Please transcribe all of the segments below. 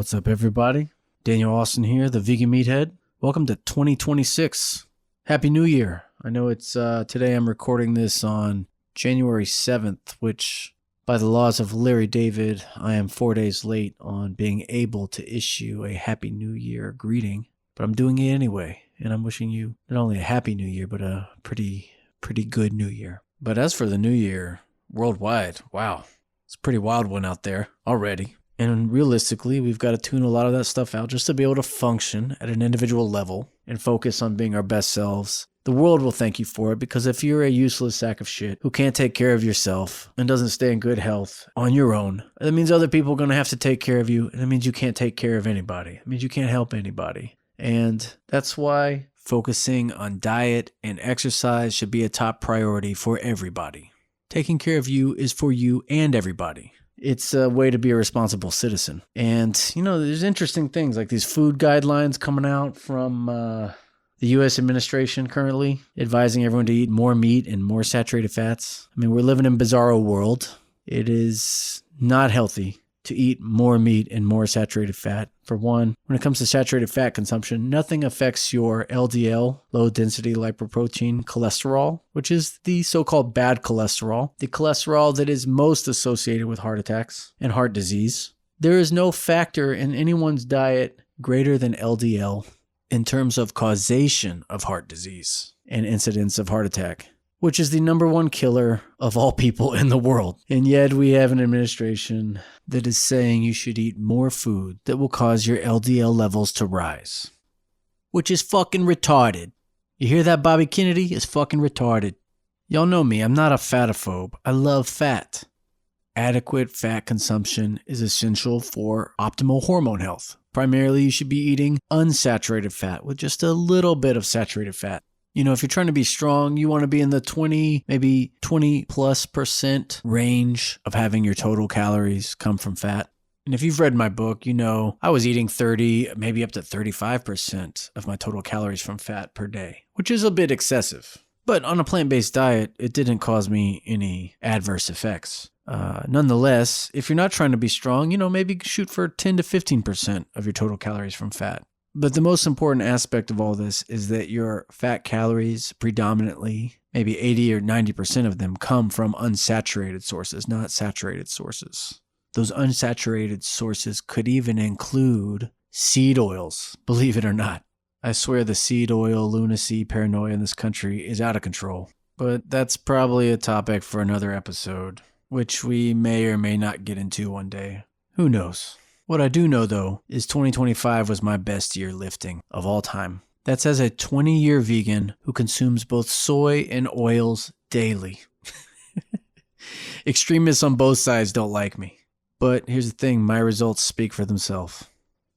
What's up, everybody? Daniel Austin here, the Vegan Meathead. Welcome to 2026. Happy New Year. I know it's today I'm recording this on January 7th, which by the laws of Larry David, I am 4 days late on being able to issue a Happy New Year greeting. But I'm doing it anyway, and I'm wishing you not only a Happy New Year, but a pretty good New Year. But as for the New Year, worldwide, wow, it's a pretty wild one out there already. And realistically, we've got to tune a lot of that stuff out just to be able to function at an individual level and focus on being our best selves. The world will thank you for it, because if you're a useless sack of shit who can't take care of yourself and doesn't stay in good health on your own, that means other people are going to have to take care of you, and it means you can't take care of anybody. It means you can't help anybody. And that's why focusing on diet and exercise should be a top priority for everybody. Taking care of you is for you and everybody. It's a way to be a responsible citizen. And, you know, there's interesting things like these food guidelines coming out from the U.S. administration currently, advising everyone to eat more meat and more saturated fats. I mean, we're living in a bizarro world. It is not healthy to eat more meat and more saturated fat. For one, when it comes to saturated fat consumption, nothing affects your LDL, low-density lipoprotein cholesterol, which is the so-called bad cholesterol, the cholesterol that is most associated with heart attacks and heart disease. There is no factor in anyone's diet greater than LDL in terms of causation of heart disease and incidence of heart attack, which is the number one killer of all people in the world. And yet we have an administration that is saying you should eat more food that will cause your LDL levels to rise, which is fucking retarded. You hear that, Bobby Kennedy? It's fucking retarded. Y'all know me. I'm not a fatophobe. I love fat. Adequate fat consumption is essential for optimal hormone health. Primarily, you should be eating unsaturated fat with just a little bit of saturated fat. You know, if you're trying to be strong, you want to be in the 20, maybe 20+% range of having your total calories come from fat. And if you've read my book, you know I was eating 30, maybe up to 35% of my total calories from fat per day, which is a bit excessive. But on a plant-based diet, it didn't cause me any adverse effects. Nonetheless, if you're not trying to be strong, you know, maybe shoot for 10 to 15% of your total calories from fat. But the most important aspect of all this is that your fat calories predominantly, maybe 80 or 90% of them, come from unsaturated sources, not saturated sources. Those unsaturated sources could even include seed oils, believe it or not. I swear the seed oil lunacy paranoia in this country is out of control. But that's probably a topic for another episode, which we may or may not get into one day. Who knows? What I do know, though, is 2025 was my best year lifting of all time. That's as a 20-year vegan who consumes both soy and oils daily. Extremists on both sides don't like me. But here's the thing, my results speak for themselves.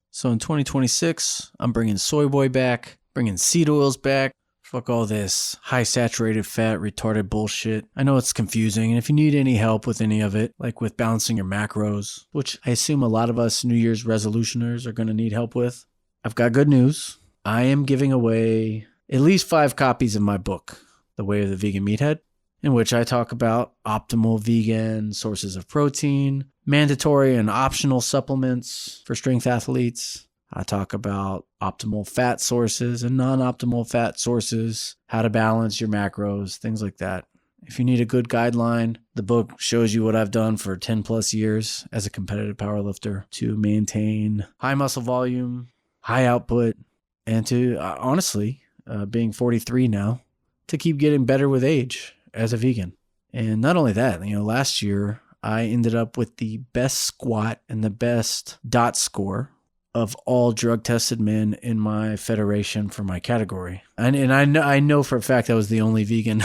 So in 2026, I'm bringing soy boy back, bringing seed oils back. Fuck all this high saturated fat, retarded bullshit. I know it's confusing, and if you need any help with any of it, like with balancing your macros, which I assume a lot of us New Year's resolutioners are going to need help with, I've got good news. I am giving away at least 5 copies of my book, The Way of the Vegan Meathead, in which I talk about optimal vegan sources of protein, mandatory and optional supplements for strength athletes. I talk about optimal fat sources and non-optimal fat sources, how to balance your macros, things like that. If you need a good guideline, the book shows you what I've done for 10 plus years as a competitive powerlifter to maintain high muscle volume, high output, and to, honestly, being 43 now, to keep getting better with age as a vegan. And not only that, you know, last year I ended up with the best squat and the best dot score of all drug-tested men in my federation for my category. And I know for a fact I was the only vegan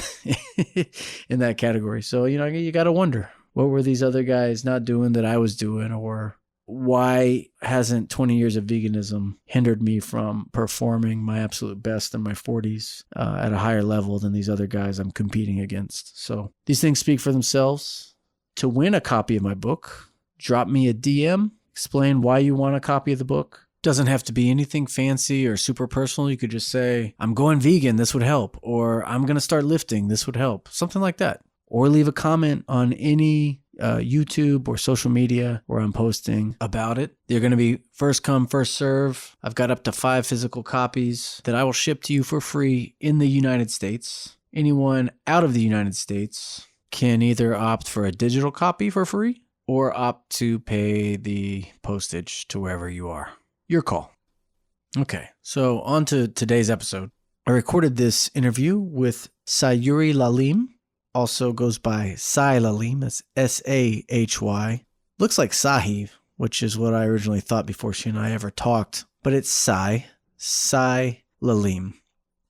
in that category. So, you know, you got to wonder, what were these other guys not doing that I was doing? Or why hasn't 20 years of veganism hindered me from performing my absolute best in my 40s at a higher level than these other guys I'm competing against? So these things speak for themselves. To win a copy of my book, drop me a DM. Explain why you want a copy of the book. Doesn't have to be anything fancy or super personal. You could just say, I'm going vegan, this would help. Or I'm going to start lifting, this would help. Something like that. Or leave a comment on any YouTube or social media where I'm posting about it. They're going to be first come, first serve. I've got up to 5 physical copies that I will ship to you for free in the United States. Anyone out of the United States can either opt for a digital copy for free or opt to pay the postage to wherever you are. Your call. Okay, so on to today's episode. I recorded this interview with Sahyuri Lalime, also goes by Sahy Lalime. That's Sahy. Looks like Sahy, which is what I originally thought before she and I ever talked, but it's Sahy Lalime.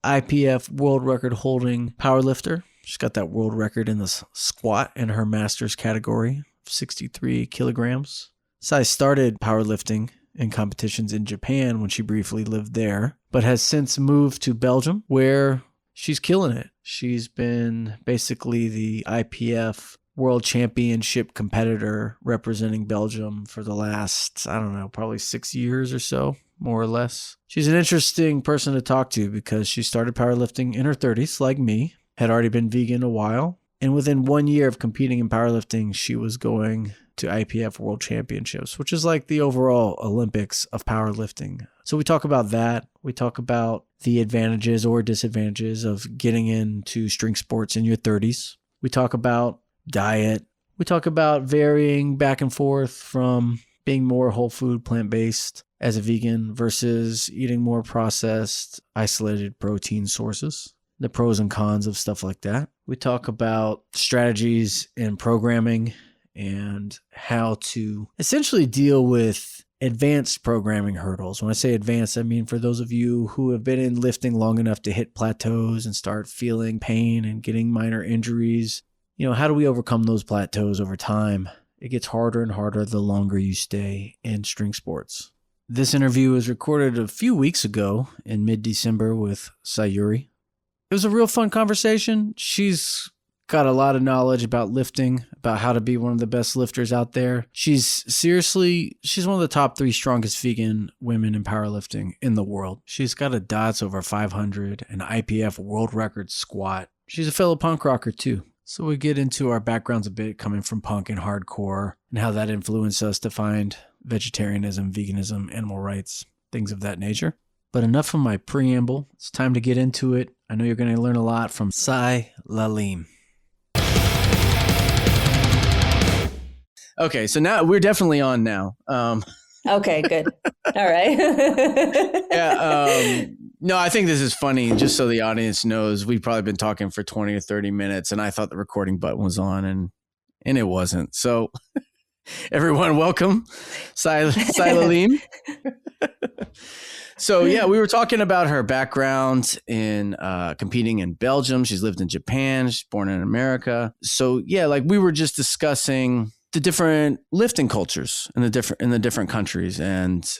IPF world record holding powerlifter. She's got that world record in the squat in her master's category, 63 kilograms. Sahy started powerlifting in competitions in Japan when she briefly lived there, but has since moved to Belgium where she's killing it. She's been basically the IPF World Championship competitor representing Belgium for the last, I don't know, probably 6 years or so, more or less. She's an interesting person to talk to because she started powerlifting in her 30s, like me, had already been vegan a while, and within 1 year of competing in powerlifting, she was going to IPF World Championships, which is like the overall Olympics of powerlifting. So we talk about that. We talk about the advantages or disadvantages of getting into strength sports in your 30s. We talk about diet. We talk about varying back and forth from being more whole food, plant-based as a vegan versus eating more processed, isolated protein sources, the pros and cons of stuff like that. We talk about strategies in programming and how to essentially deal with advanced programming hurdles. When I say advanced, I mean for those of you who have been in lifting long enough to hit plateaus and start feeling pain and getting minor injuries. You know, how do we overcome those plateaus over time? It gets harder and harder the longer you stay in strength sports. This interview was recorded a few weeks ago in mid-December with Sahyuri. It was a real fun conversation. She's got a lot of knowledge about lifting, about how to be one of the best lifters out there. She's one of the top 3 strongest vegan women in powerlifting in the world. She's got a DOTS over 500, an IPF world record squat. She's a fellow punk rocker too. So we get into our backgrounds a bit, coming from punk and hardcore, and how that influenced us to find vegetarianism, veganism, animal rights, things of that nature. But enough of my preamble. It's time to get into it. I know you're going to learn a lot from Sahy Lalime. Okay, so now we're definitely on now. Okay, good. All right. Yeah. No, I think this is funny. Just so the audience knows, we've probably been talking for 20 or 30 minutes, and I thought the recording button was on, and it wasn't. So, everyone, welcome, Sahy Lalime. So, yeah, we were talking about her background in competing in Belgium. She's lived in Japan. She's born in America. So, yeah, like we were just discussing the different lifting cultures in the different countries. And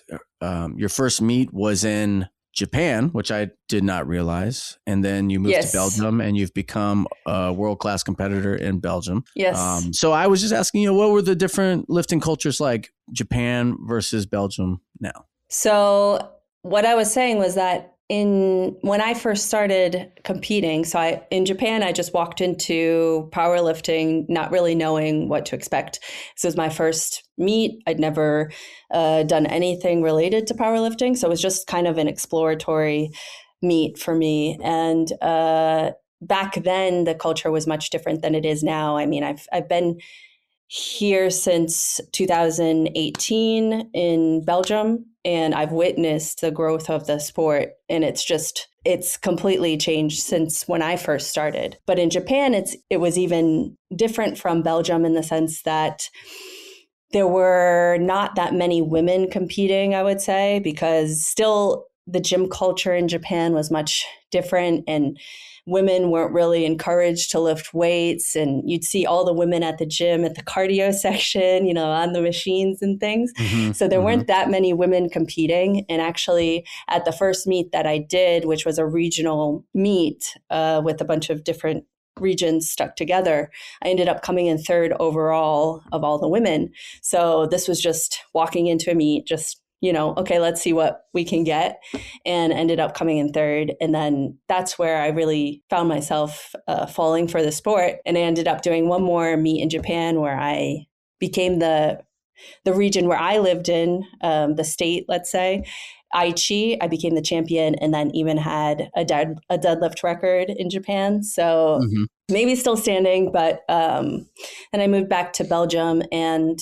your first meet was in Japan, which I did not realize. And then you moved to Belgium and you've become a world-class competitor in Belgium. Yes. So I was just asking, what were the different lifting cultures like Japan versus Belgium now? So what I was saying was that when I first started competing, in Japan, I just walked into powerlifting, not really knowing what to expect. This was my first meet. I'd never done anything related to powerlifting. So it was just kind of an exploratory meet for me. And back then, the culture was much different than it is now. I mean, I've been here since 2018 in Belgium, and I've witnessed the growth of the sport, and it's completely changed since when I first started. But in Japan, it was even different from Belgium in the sense that there were not that many women competing, I would say, because still the gym culture in Japan was much different, and women weren't really encouraged to lift weights, and you'd see all the women at the gym at the cardio section, on the machines and things. Mm-hmm. So there weren't that many women competing. And actually at the first meet that I did, which was a regional meet with a bunch of different regions stuck together, I ended up coming in 3rd overall of all the women. So this was just walking into a meet, just okay, let's see what we can get, and ended up coming in third. And then that's where I really found myself falling for the sport. And I ended up doing one more meet in Japan where I became the region where I lived in, the state, let's say, Aichi. I became the champion, and then even had a deadlift record in Japan. So maybe still standing, but and I moved back to Belgium, and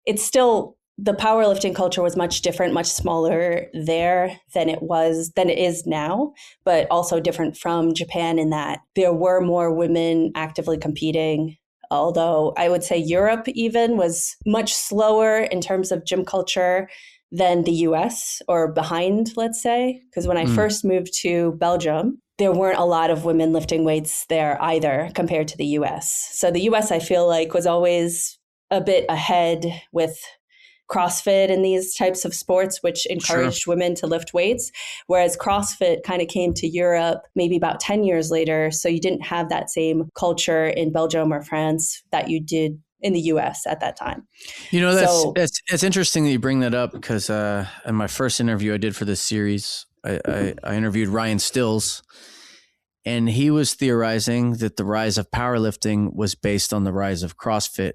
it's still, the powerlifting culture was much different, much smaller there than it is now, but also different from Japan in that there were more women actively competing. Although I would say Europe even was much slower in terms of gym culture than the US, or behind, let's say. Because when I first moved to Belgium, there weren't a lot of women lifting weights there either compared to the US. So the US, I feel like, was always a bit ahead with CrossFit and these types of sports, which encouraged women to lift weights. Whereas CrossFit kind of came to Europe maybe about 10 years later. So you didn't have that same culture in Belgium or France that you did in the US at that time. It's interesting that you bring that up, because in my first interview I did for this series, I interviewed Ryan Stills, and he was theorizing that the rise of powerlifting was based on the rise of CrossFit,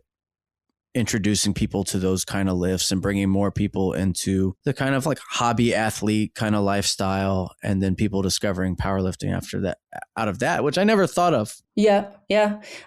introducing people to those kind of lifts and bringing more people into the kind of like hobby athlete kind of lifestyle, and then people discovering powerlifting after that, out of that, which I never thought of. Yeah.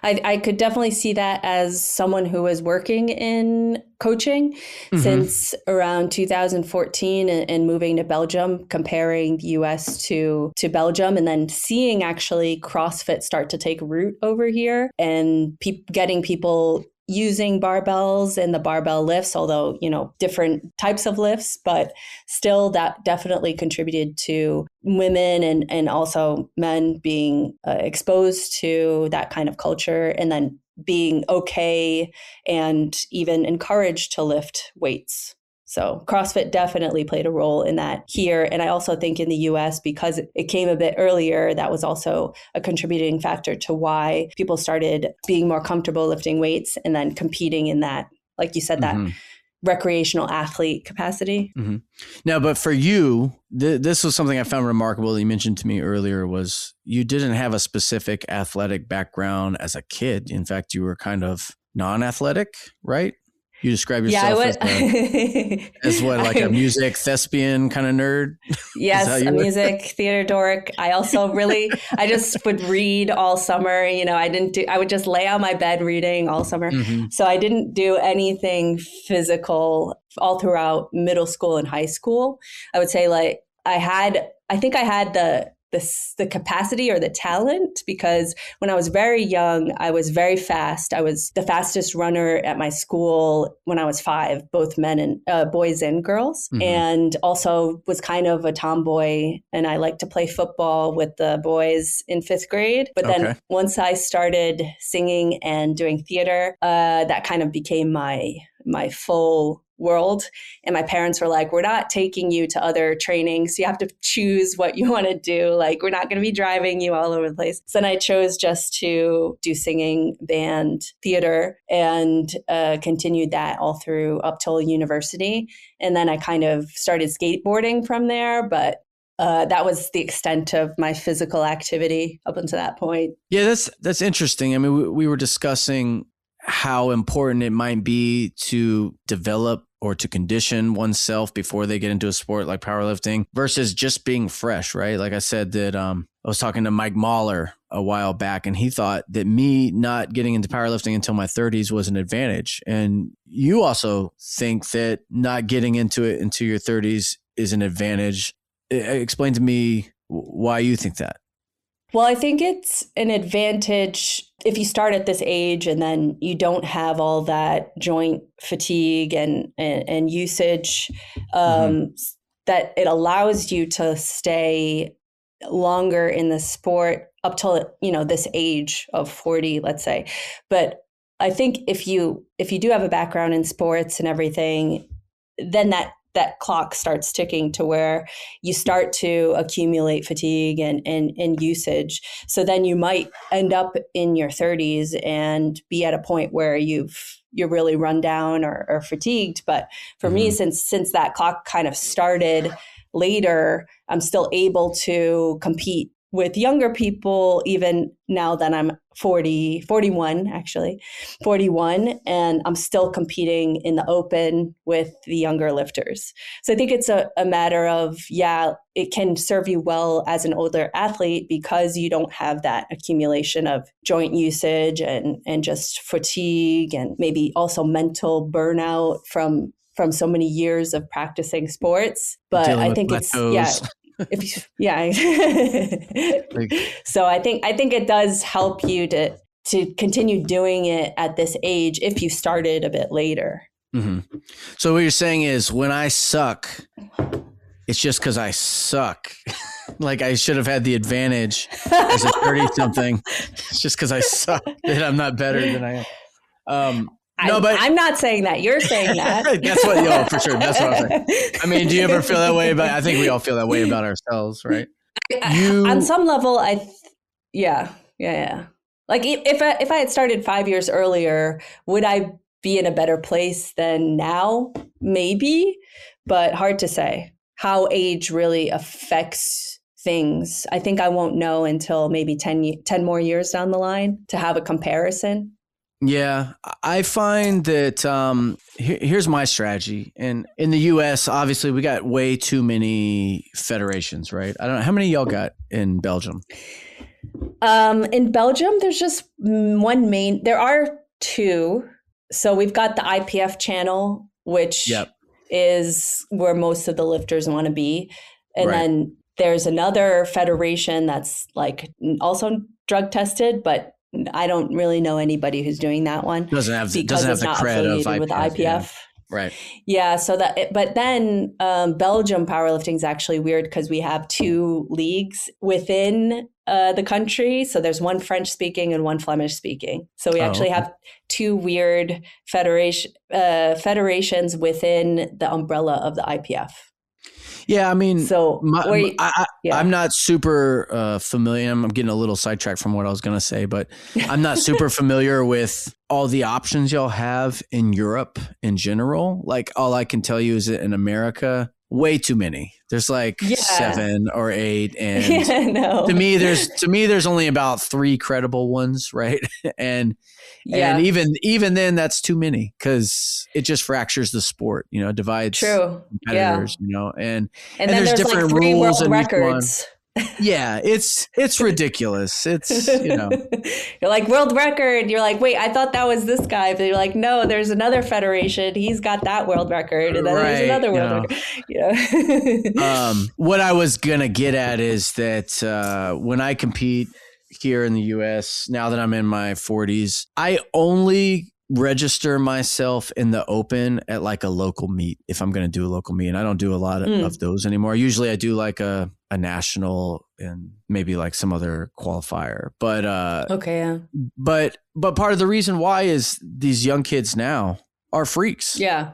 I could definitely see that as someone who was working in coaching since around 2014 and moving to Belgium, comparing the US to Belgium, and then seeing actually CrossFit start to take root over here, and getting people using barbells and the barbell lifts, although, different types of lifts, but still that definitely contributed to women and also men being exposed to that kind of culture, and then being okay and even encouraged to lift weights. So CrossFit definitely played a role in that here. And I also think in the US, because it came a bit earlier, that was also a contributing factor to why people started being more comfortable lifting weights and then competing in that, like you said, that recreational athlete capacity. Now, but for you, this was something I found remarkable that you mentioned to me earlier, was you didn't have a specific athletic background as a kid. In fact, you were kind of non-athletic, right? You describe yourself as what, like a music thespian kind of nerd? Yes, a music theater dork. I also I just would read all summer. I would just lay on my bed reading all summer. So I didn't do anything physical all throughout middle school and high school. I would say I think I had the capacity or the talent, because when I was very young, I was very fast. I was the fastest runner at my school when I was 5, both men and boys and girls, and also was kind of a tomboy. And I liked to play football with the boys in 5th grade. But then once I started singing and doing theater, that kind of became my full world. And my parents were like, we're not taking you to other trainings. You have to choose what you want to do. Like, we're not going to be driving you all over the place. So then I chose just to do singing, band, theater, and continued that all through up till university. And then I kind of started skateboarding from there. But that was the extent of my physical activity up until that point. Yeah, that's interesting. I mean, we were discussing how important it might be to develop or to condition oneself before they get into a sport like powerlifting versus just being fresh, right? Like I said that I was talking to Mike Mahler a while back, and he thought that me not getting into powerlifting until my 30s was an advantage. And you also think that not getting into it until your 30s is an advantage. Explain to me why you think that. Well, I think it's an advantage if you start at this age and then you don't have all that joint fatigue and usage, that it allows you to stay longer in the sport up till, this age of 40, let's say. But I think if you do have a background in sports and everything, then that clock starts ticking to where you start to accumulate fatigue and usage. So then you might end up in your 30s and be at a point where you've you're really run down or fatigued. But for me, since that clock kind of started later, I'm still able to compete with younger people, even now that I'm 41, and I'm still competing in the open with the younger lifters. So I think it's a matter of, it can serve you well as an older athlete because you don't have that accumulation of joint usage and just fatigue and maybe also mental burnout from so many years of practicing sports. But I think it's, so I think it does help you to continue doing it at this age if you started a bit later. Mm-hmm. So what you're saying is when I suck, it's just because I suck. Like I should have had the advantage as a 30-something. It's just because I suck that I'm not better than I am. I'm not saying that. You're saying that. That's what, for sure. That's what I'm saying. I mean, do you ever feel that way? But I think we all feel that way about ourselves, right? On some level, yeah. Like if I had started 5 years earlier, would I be in a better place than now? Maybe, but hard to say how age really affects things. I think I won't know until maybe 10 more years down the line to have a comparison. Yeah, I find that here's my strategy. And in the U.S., obviously, we got way too many federations, right? I don't know. How many y'all got in Belgium? In Belgium, there's just one main. There are two. So we've got the IPF channel, which is where most of the lifters want to be. And then there's another federation that's like also drug tested, but I don't really know anybody who's doing that one. Doesn't have the cred of IPF. With IPF. Yeah. Right. Yeah. So but then Belgium powerlifting is actually weird because we have two leagues within the country. So there's one French speaking and one Flemish speaking. So we actually have two weird federations within the umbrella of the IPF. Yeah, I mean, so I'm not super familiar. I'm getting a little sidetracked from what I was going to say, but I'm not super familiar with all the options y'all have in Europe in general. Like all I can tell you is that in America, way too many. There's like 7 or 8, and to me, there's only about 3 credible ones, right? And even then, that's too many because it just fractures the sport. Divides competitors. And then there's different like 3 rules world records. Yeah, it's ridiculous. It's you're like world record. You're like, wait, I thought that was this guy, but you're like, no, there's another federation. He's got that world record, and then there's another world record. What I was gonna get at is that when I compete here in the U.S., now that I'm in my 40s, I only register myself in the open at like a local meet if I'm going to do a local meet. And I don't do a lot of those anymore. Usually I do like a national and maybe like some other qualifier. But but part of the reason why is these young kids now are freaks. Yeah.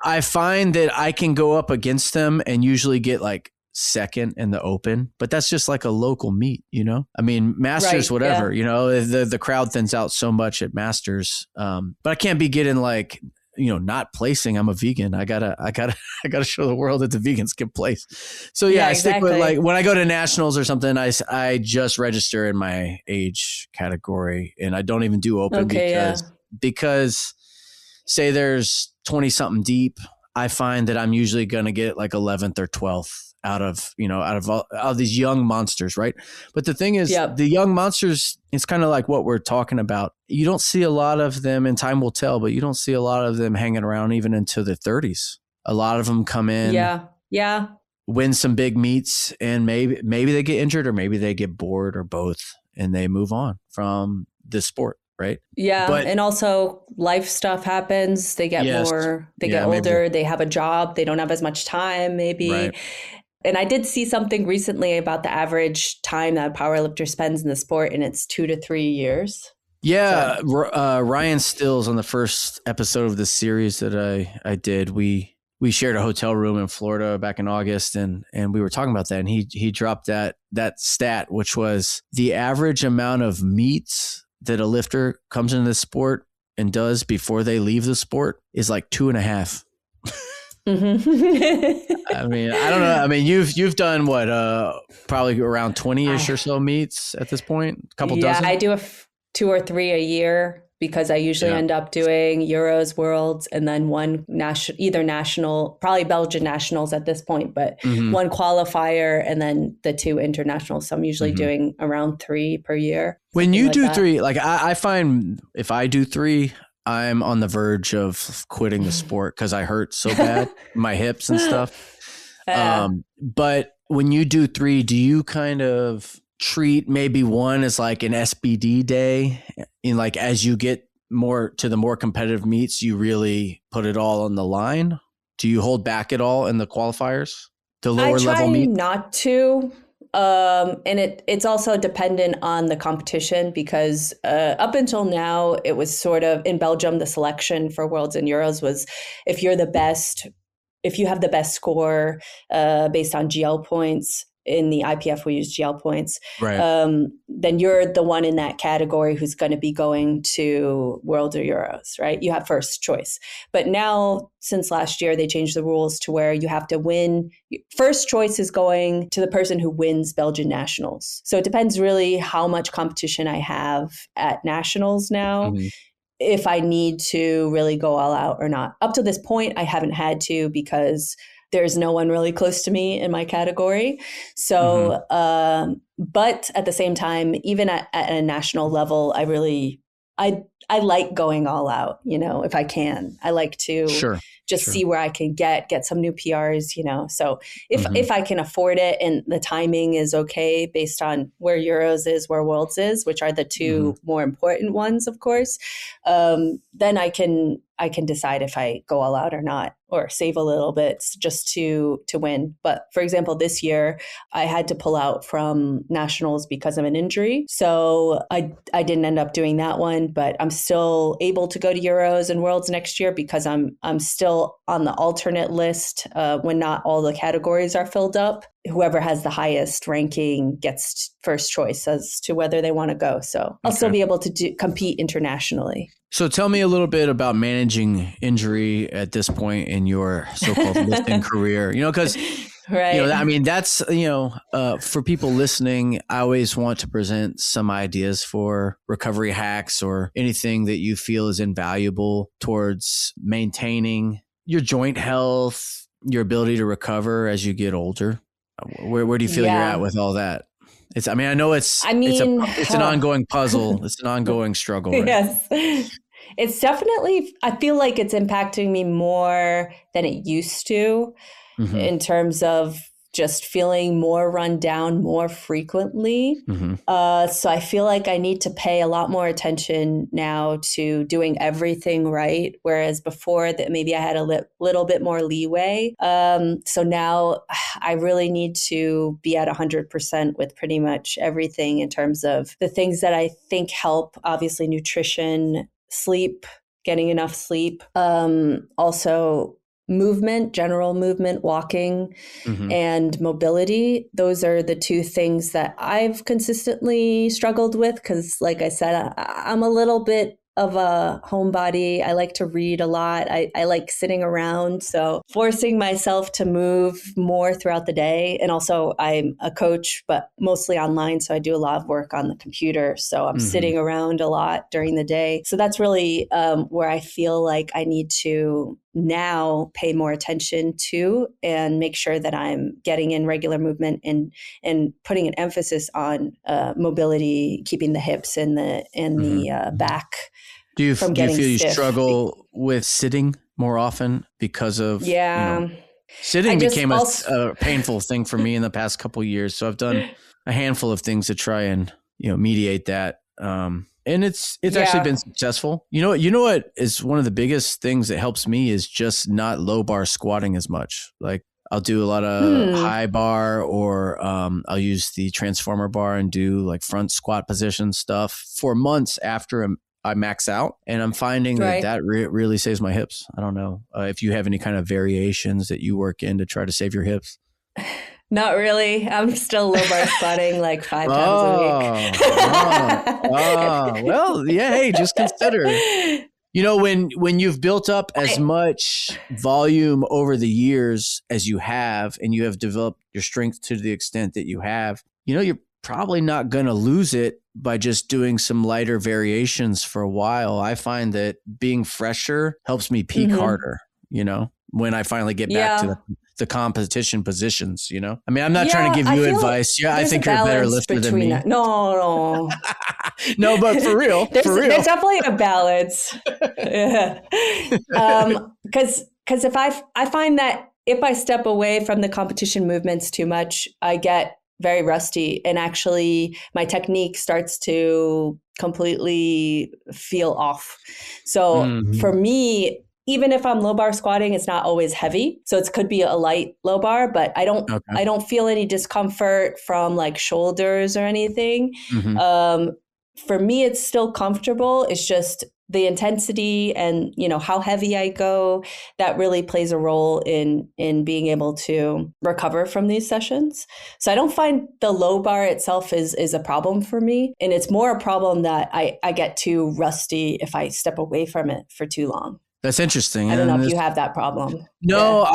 I find that I can go up against them and usually get like second in the open, but that's just like a local meet, I mean, Masters, whatever, the crowd thins out so much at Masters. But I can't be getting like, not placing. I'm a vegan. I gotta show the world that the vegans can place. So I stick with like when I go to nationals or something, I just register in my age category and I don't even do open because say there's 20 something deep. I find that I'm usually going to get like 11th or 12th out of these young monsters, right? But the thing is, the young monsters, it's kind of like what we're talking about. You don't see a lot of them, and time will tell, but you don't see a lot of them hanging around even into their 30s. A lot of them come in, win some big meets, and maybe they get injured or maybe they get bored or both, and they move on from the sport. Right. Yeah. And also life stuff happens. They get older, maybe. They have a job. They don't have as much time, maybe. Right. And I did see something recently about the average time that a powerlifter spends in the sport, and it's 2 to 3 years. Yeah. So. Ryan Stills on the first episode of this series that I did, we shared a hotel room in Florida back in August, and we were talking about that, and he dropped that stat, which was the average amount of meets that a lifter comes into this sport and does before they leave the sport is like 2.5. I mean, I don't know. I mean, you've done what, probably around 20-ish or so meets at this point, a couple dozen? I do 2 or 3 a year because I usually end up doing Euros, Worlds, and then one either national, probably Belgian nationals at this point, but one qualifier and then the 2 internationals. So I'm usually doing around 3 per year. When you do 3, like I find if I do 3, I'm on the verge of quitting the sport because I hurt so bad, my hips and stuff. But when you do 3, do you kind of treat maybe one as like an SBD day? And like as you get more to the more competitive meets, you really put it all on the line? Do you hold back at all in the qualifiers? The lower level meet? Not to. And it's also dependent on the competition because up until now, it was sort of in Belgium, the selection for Worlds and Euros was if you're the best, if you have the best score based on GL points. In the IPF, we use GL points. Right. Then you're the one in that category who's going to be going to Worlds or Euros, right? You have first choice. But now, since last year, they changed the rules to where you have to win. First choice is going to the person who wins Belgian nationals. So it depends really how much competition I have at nationals now. If I need to really go all out or not. Up to this point, I haven't had to because there's no one really close to me in my category. So, but at the same time, even at a national level, I like going all out, you know, if I can. I like to see where I can get some new PRs, you know. So if I can afford it and the timing is okay based on where Euros is, where Worlds is, which are the 2 more important ones, of course, then I can decide if I go all out or not, or save a little bit just to win. But for example, this year I had to pull out from nationals because of an injury. So I didn't end up doing that one, but I'm still able to go to Euros and Worlds next year because I'm still on the alternate list when not all the categories are filled up. Whoever has the highest ranking gets first choice as to whether they want to go. So I'll still be able to compete internationally. So tell me a little bit about managing injury at this point in your so-called lifting career, you know, because, you know, I mean, that's, you know, for people listening, I always want to present some ideas for recovery hacks or anything that you feel is invaluable towards maintaining your joint health, your ability to recover as you get older. Where do you feel you're at with all that? I know it's an ongoing puzzle. It's an ongoing struggle. Right? Yes. It's definitely, I feel like it's impacting me more than it used to in terms of just feeling more run down more frequently. So I feel like I need to pay a lot more attention now to doing everything right. Whereas before that maybe I had a little bit more leeway. So now I really need to be at 100% with pretty much everything in terms of the things that I think help, obviously nutrition, sleep, getting enough sleep, also movement, general movement, walking, and mobility. Those are the 2 things that I've consistently struggled with because, like I said, I'm a little bit of a homebody. I like to read a lot. I like sitting around. So forcing myself to move more throughout the day. And also I'm a coach, but mostly online. So I do a lot of work on the computer. So I'm sitting around a lot during the day. So that's really where I feel like I need to now pay more attention to and make sure that I'm getting in regular movement and putting an emphasis on mobility, keeping the hips and the back. Do you feel you struggle with sitting more often because of sitting became a painful thing for me in the past couple of years. So I've done a handful of things to try and mediate that. And it's actually been successful. You know what is one of the biggest things that helps me is just not low bar squatting as much. Like I'll do a lot of high bar or I'll use the transformer bar and do like front squat position stuff for months after I max out. And I'm finding that really saves my hips. I don't know if you have any kind of variations that you work in to try to save your hips. Not really. I'm still low bar squatting like 5 times a week. Well, yeah. Hey, just consider. When you've built up as much volume over the years as you have, and you have developed your strength to the extent that you have, you're probably not going to lose it by just doing some lighter variations for a while. I find that being fresher helps me peak harder, when I finally get back to the competition positions, I mean, I'm not trying to give you advice. Yeah, I think you're a better lifter than me. No. No, but for real, there's definitely a balance. Yeah. Because if I find that if I step away from the competition movements too much, I get very rusty, and actually my technique starts to completely feel off. So for me, even if I'm low bar squatting, it's not always heavy. So it could be a light low bar, but I don't feel any discomfort from like shoulders or anything. For me, it's still comfortable. It's just the intensity and, how heavy I go, that really plays a role in being able to recover from these sessions. So I don't find the low bar itself is a problem for me. And it's more a problem that I get too rusty if I step away from it for too long. That's interesting. I don't know if you have that problem. No,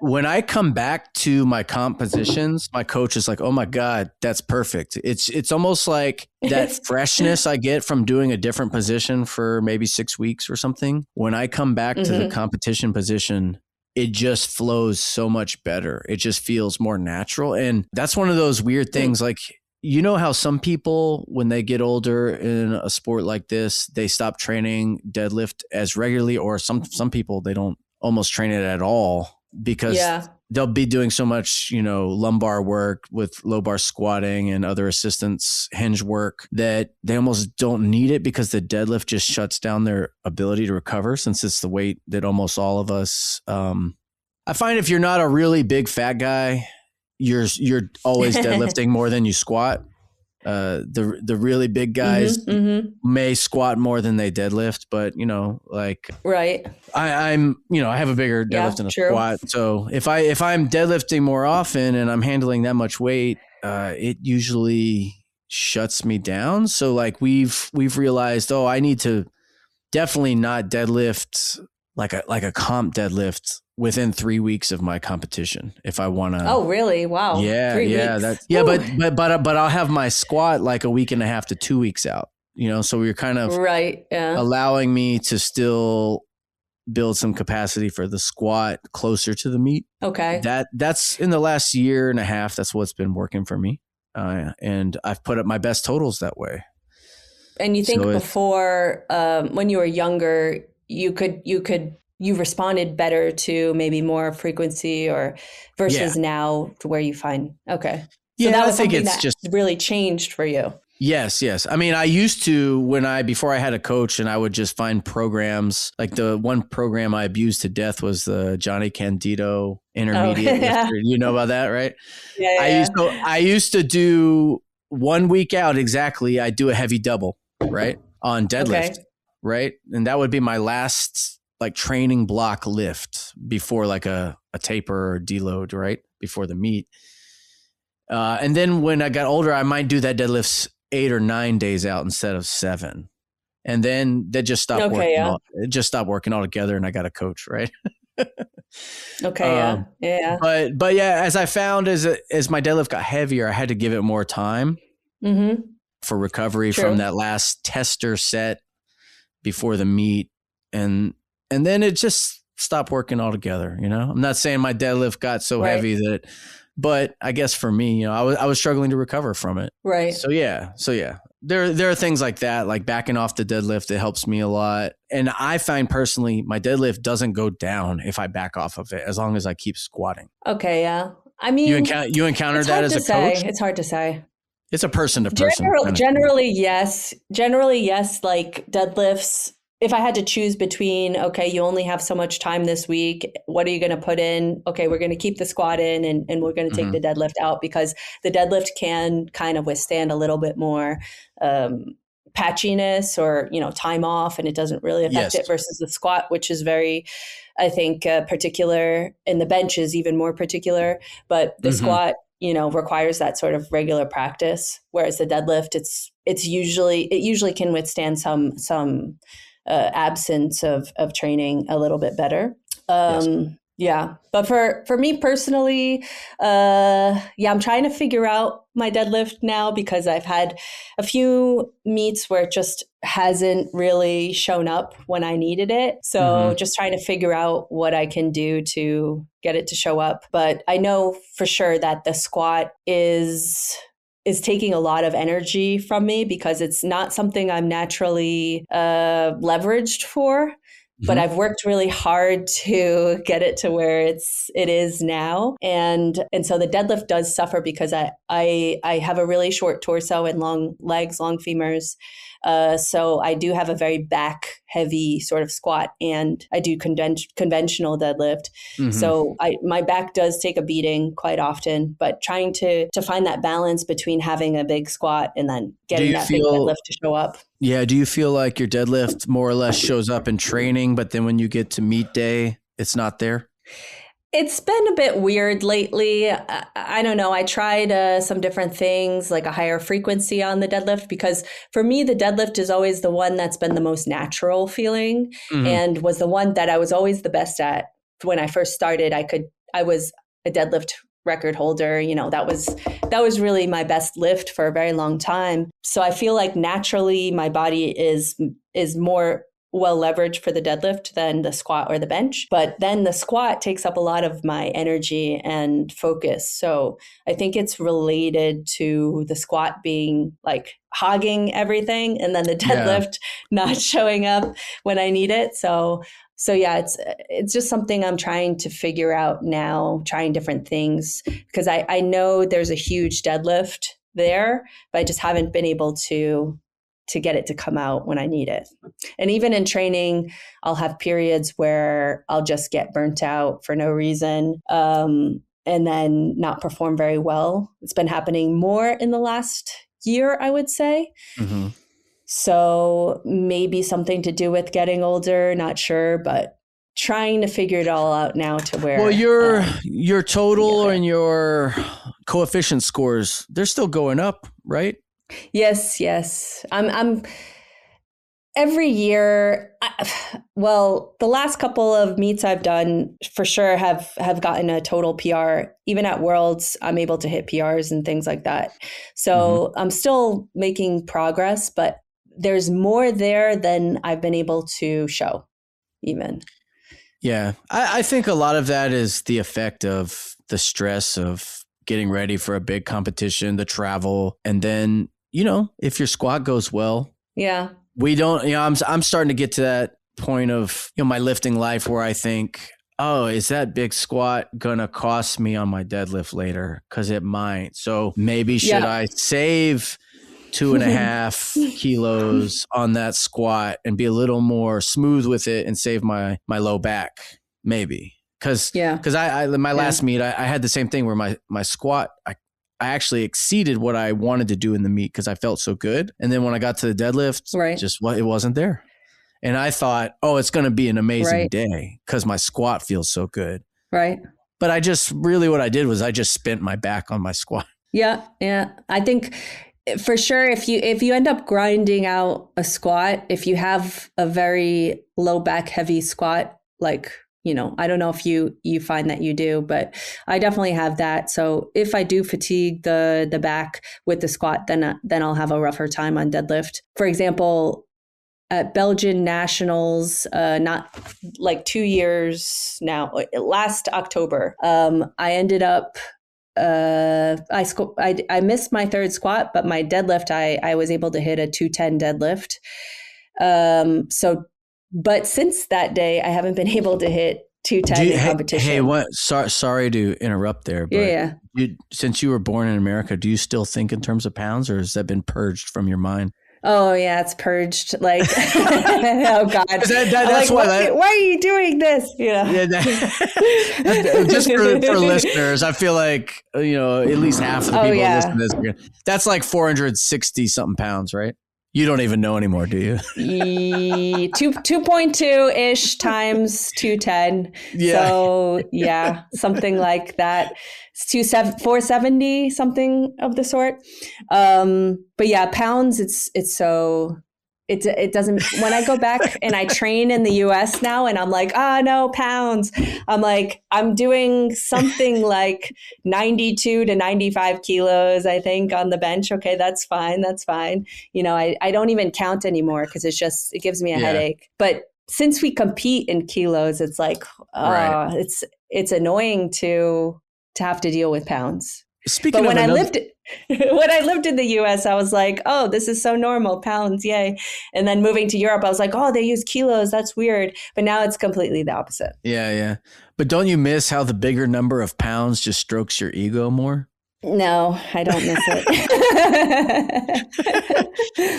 when I come back to my comp positions, my coach is like, "Oh my God, that's perfect." It's almost like that freshness I get from doing a different position for maybe 6 weeks or something. When I come back to the competition position, it just flows so much better. It just feels more natural. And that's one of those weird things. Like, how some people, when they get older in a sport like this, they stop training deadlift as regularly, or some people, they don't almost train it at all because they'll be doing so much, lumbar work with low bar squatting and other assistance hinge work that they almost don't need it because the deadlift just shuts down their ability to recover, since it's the weight that almost all of us. I find if you're not a really big fat guy, you're always deadlifting more than you squat. The really big guys may squat more than they deadlift, but right. I have a bigger deadlift than a squat. So if I'm deadlifting more often and I'm handling that much weight, it usually shuts me down. So like we've realized, I need to definitely not deadlift like a comp deadlift within 3 weeks of my competition if I want to. Oh, really? Wow. Yeah. 3 weeks. But I'll have my squat like a week and a half to 2 weeks out, so we're kind of allowing me to still build some capacity for the squat closer to the meet. Okay. That's in the last year and a half. That's what's been working for me. And I've put up my best totals that way. And you think before, when you were younger, you responded better to maybe more frequency or versus now to where you find, okay. So that was something that just really changed for you. Yes. I mean, I used to, before I had a coach, and I would just find programs, like the one program I abused to death was the Johnny Candido intermediate lifter. You know about that, right? Yeah. I used to do 1 week out exactly. I do a heavy double, right? On deadlift, right? And that would be my last like training block lift before like a taper or deload, right? Before the meet. And then when I got older, I might do that deadlifts 8 or 9 days out instead of 7. And then that just stopped working. It just stopped working altogether, and I got a coach, right? Okay. Yeah. But yeah, as I found as my deadlift got heavier, I had to give it more time for recovery from that last tester set before the meet. And then it just stopped working altogether. I'm not saying my deadlift got so heavy but I guess for me, I was struggling to recover from it. Right. So yeah. There are things like that, like backing off the deadlift. It helps me a lot. And I find personally, my deadlift doesn't go down if I back off of it, as long as I keep squatting. Okay. Yeah. I mean, you encountered that as a coach? It's hard to say. It's a person to person. Generally, yes. Like deadlifts, if I had to choose between, okay, you only have so much time this week, what are you going to put in? Okay, we're going to keep the squat in and we're going to take the deadlift out, because the deadlift can kind of withstand a little bit more patchiness or, time off, and it doesn't really affect it, versus the squat, which is very, I think, particular, and the bench is even more particular. But the squat, requires that sort of regular practice. Whereas the deadlift, it usually can withstand some absence of training a little bit better. Yes. Yeah. But for me personally, I'm trying to figure out my deadlift now because I've had a few meets where it just hasn't really shown up when I needed it. So just trying to figure out what I can do to get it to show up. But I know for sure that the squat is taking a lot of energy from me because it's not something I'm naturally leveraged for. But I've worked really hard to get it to where it is now. And so the deadlift does suffer because I have a really short torso and long legs, long femurs. So I do have a very back heavy sort of squat, and I do conventional deadlift. So my back does take a beating quite often, but trying to find that balance between having a big squat and then getting that big deadlift to show up. Yeah. Do you feel like your deadlift more or less shows up in training, but then when you get to meet day, it's not there? It's been a bit weird lately. I don't know. I tried some different things, like a higher frequency on the deadlift, because for me, the deadlift is always the one that's been the most natural feeling and was the one that I was always the best at. When I first started, I was a deadlift record holder. That was really my best lift for a very long time. So I feel like naturally my body is more well leveraged for the deadlift than the squat or the bench. But then the squat takes up a lot of my energy and focus. So I think it's related to the squat being like hogging everything and then the deadlift not showing up when I need it. So yeah, it's just something I'm trying to figure out now, trying different things, because I know there's a huge deadlift there, but I just haven't been able to get it to come out when I need it. And even in training, I'll have periods where I'll just get burnt out for no reason and then not perform very well. It's been happening more in the last year, I would say. So maybe something to do with getting older, not sure, but trying to figure it all out now to where. Well, your total and your coefficient scores, they're still going up, right? Yes. I'm every year. The last couple of meets I've done for sure have gotten a total PR. Even at Worlds, I'm able to hit PRs and things like that. So I'm still making progress, but there's more there than I've been able to show even. Yeah. I think a lot of that is the effect of the stress of getting ready for a big competition, the travel, and then, if your squat goes well. Yeah. We don't, I'm starting to get to that point of, my lifting life where I think, oh, is that big squat going to cost me on my deadlift later? Because it might. So maybe should I save 2.5 kilos on that squat and be a little more smooth with it and save my low back? Maybe. Because my last meet, I had the same thing where my squat, I actually exceeded what I wanted to do in the meet because I felt so good. And then when I got to the deadlift, it wasn't there. And I thought, oh, it's going to be an amazing day because my squat feels so good. Right. But what I did was I just spent my back on my squat. Yeah. I think for sure, if you end up grinding out a squat, if you have a very low back heavy squat, like, I don't know if you find that you do, but I definitely have that. So if I do fatigue the back with the squat, then I'll have a rougher time on deadlift. For example, at Belgian Nationals, not like 2 years now, last October, I ended up I missed my third squat, but my deadlift, I was able to hit a 210 deadlift. But since that day, I haven't been able to hit 210 in competition. Hey, what? Sorry to interrupt there, but since you were born in America, do you still think in terms of pounds, or has that been purged from your mind? Oh yeah, it's purged. Like, oh God, that's like, why are you doing this? Just for listeners, I feel like at least half of the people listening to this, that's like 460 something pounds, right? You don't even know anymore, do you? 2.2-ish times 210. Yeah. So yeah, something like that. It's 470, something of the sort. But yeah, pounds, it doesn't, when I go back and I train in the US now and I'm like, no, pounds. I'm like, I'm doing something like 92 to 95 kilos, I think, on the bench. Okay, that's fine. That's fine. I don't even count anymore because it gives me a headache. But since we compete in kilos, it's like, Right. it's annoying to have to deal with pounds. Speaking but of when I lived in the US, I was like, oh, this is so normal, pounds, yay. And then moving to Europe, I was like, oh, they use kilos. That's weird. But now it's completely the opposite. Yeah. But don't you miss how the bigger number of pounds just strokes your ego more? No, I don't miss it.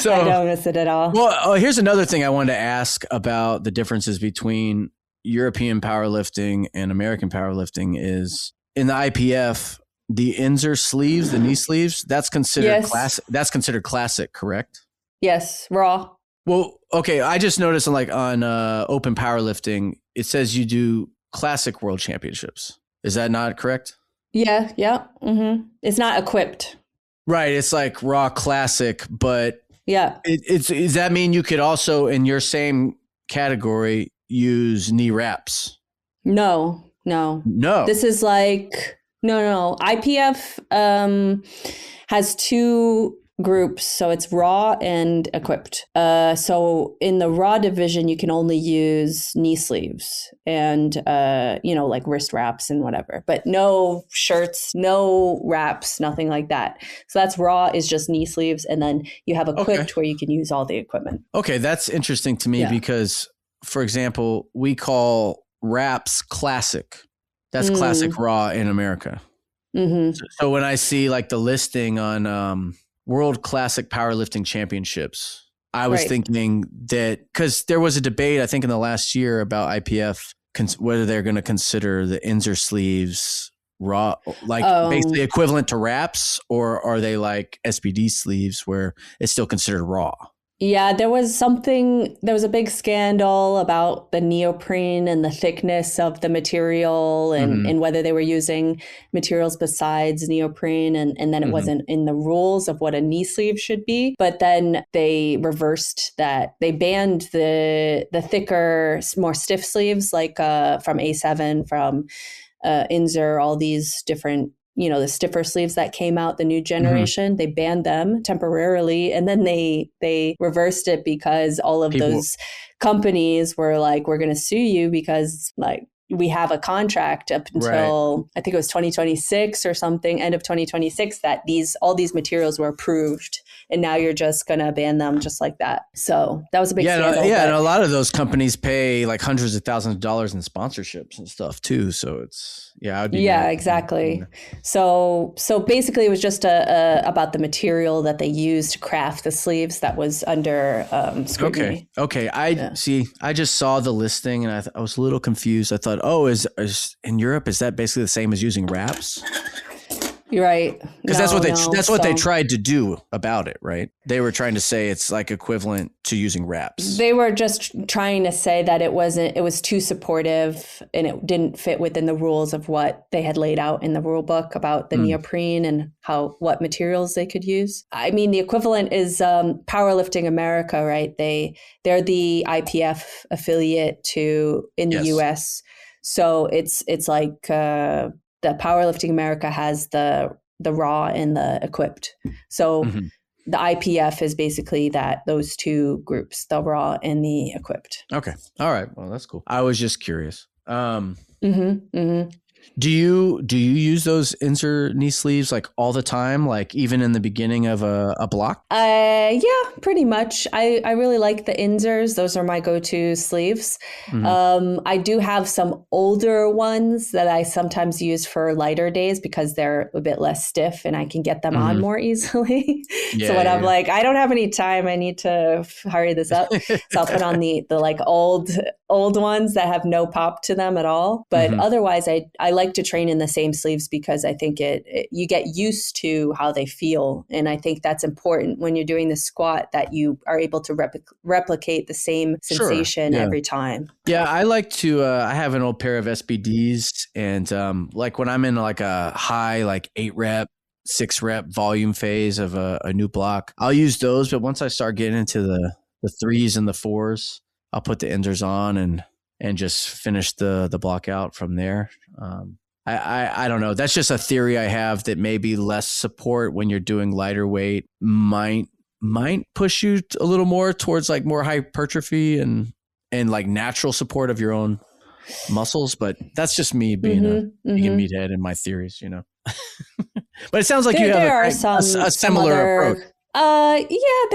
So, I don't miss it at all. Well, here's another thing I wanted to ask about the differences between European powerlifting and American powerlifting is in the IPF, the Inzer sleeves, the knee sleeves, that's considered classic. That's considered classic, correct? Yes, raw. Well, okay. I just noticed on open powerlifting, it says you do classic world championships. Is that not correct? Yeah. Mm-hmm. It's not equipped. Right. It's like raw classic, but yeah. Does that mean you could also, in your same category, use knee wraps? No. This is like... No. IPF has two groups, so it's raw and equipped. So in the raw division, you can only use knee sleeves and like wrist wraps and whatever, but no shirts, no wraps, nothing like that. So that's raw is just knee sleeves, and then you have equipped where you can use all the equipment. Okay, that's interesting to me because, for example, we call wraps classic. That's classic raw in America. Mm-hmm. So when I see like the listing on World Classic Powerlifting Championships, I was thinking that because there was a debate, I think in the last year about IPF, whether they're going to consider the Inzer sleeves raw, like basically equivalent to wraps, or are they like SPD sleeves where it's still considered raw? Yeah, there was a big scandal about the neoprene and the thickness of the material and whether they were using materials besides neoprene. And then it wasn't in the rules of what a knee sleeve should be. But then they reversed that. They banned the thicker, more stiff sleeves like from A7, from Inzer, all these different the stiffer sleeves that came out, the new generation, they banned them temporarily. And then they reversed it because all of those companies were like, we're going to sue you because like we have a contract up until I think it was 2026 or something, end of 2026, that all these materials were approved. And now you're just going to ban them just like that. So that was a big scandal. And a lot of those companies pay like hundreds of thousands of dollars in sponsorships and stuff too. So it's, exactly. So basically it was just about the material that they used to craft the sleeves that was under scrutiny. Okay. I just saw the listing and I was a little confused. I thought, is in Europe, is that basically the same as using wraps? You're right. Because that's what they tried to do about it, right? They were trying to say it's like equivalent to using wraps. They were just trying to say that it was too supportive and it didn't fit within the rules of what they had laid out in the rule book about the neoprene and what materials they could use. I mean, the equivalent is Powerlifting America, right? They're the IPF affiliate in the US. So it's like the Powerlifting America has the raw and the equipped. So the IPF is basically those two groups, the raw and the equipped. Okay. All right. Well, that's cool. I was just curious. Do you use those Inzer knee sleeves like all the time, like even in the beginning of a block? Yeah, pretty much. I really like the Inzers. Those are my go-to sleeves. I do have some older ones that I sometimes use for lighter days because they're a bit less stiff and I can get them on more easily. So when I'm like, I don't have any time, I need to hurry this up. So I'll put on the like old old ones that have no pop to them at all. But Mhm. otherwise, I like to train in the same sleeves because I think you get used to how they feel. And I think that's important when you're doing the squat, that you are able to replicate the same Sure. sensation Yeah. every time. Yeah, I like to. I have an old pair of SBDs, and like when I'm in like a high, like 8 rep, 6 rep volume phase of a new block, I'll use those. But once I start getting into the threes and the fours, I'll put the enders on and just finish the block out from there. I don't know. That's just a theory I have that maybe less support when you're doing lighter weight might push you a little more towards like more hypertrophy and like natural support of your own muscles. But that's just me being a vegan meathead and my theories, you know. But it sounds like you have there are a similar approach. Yeah,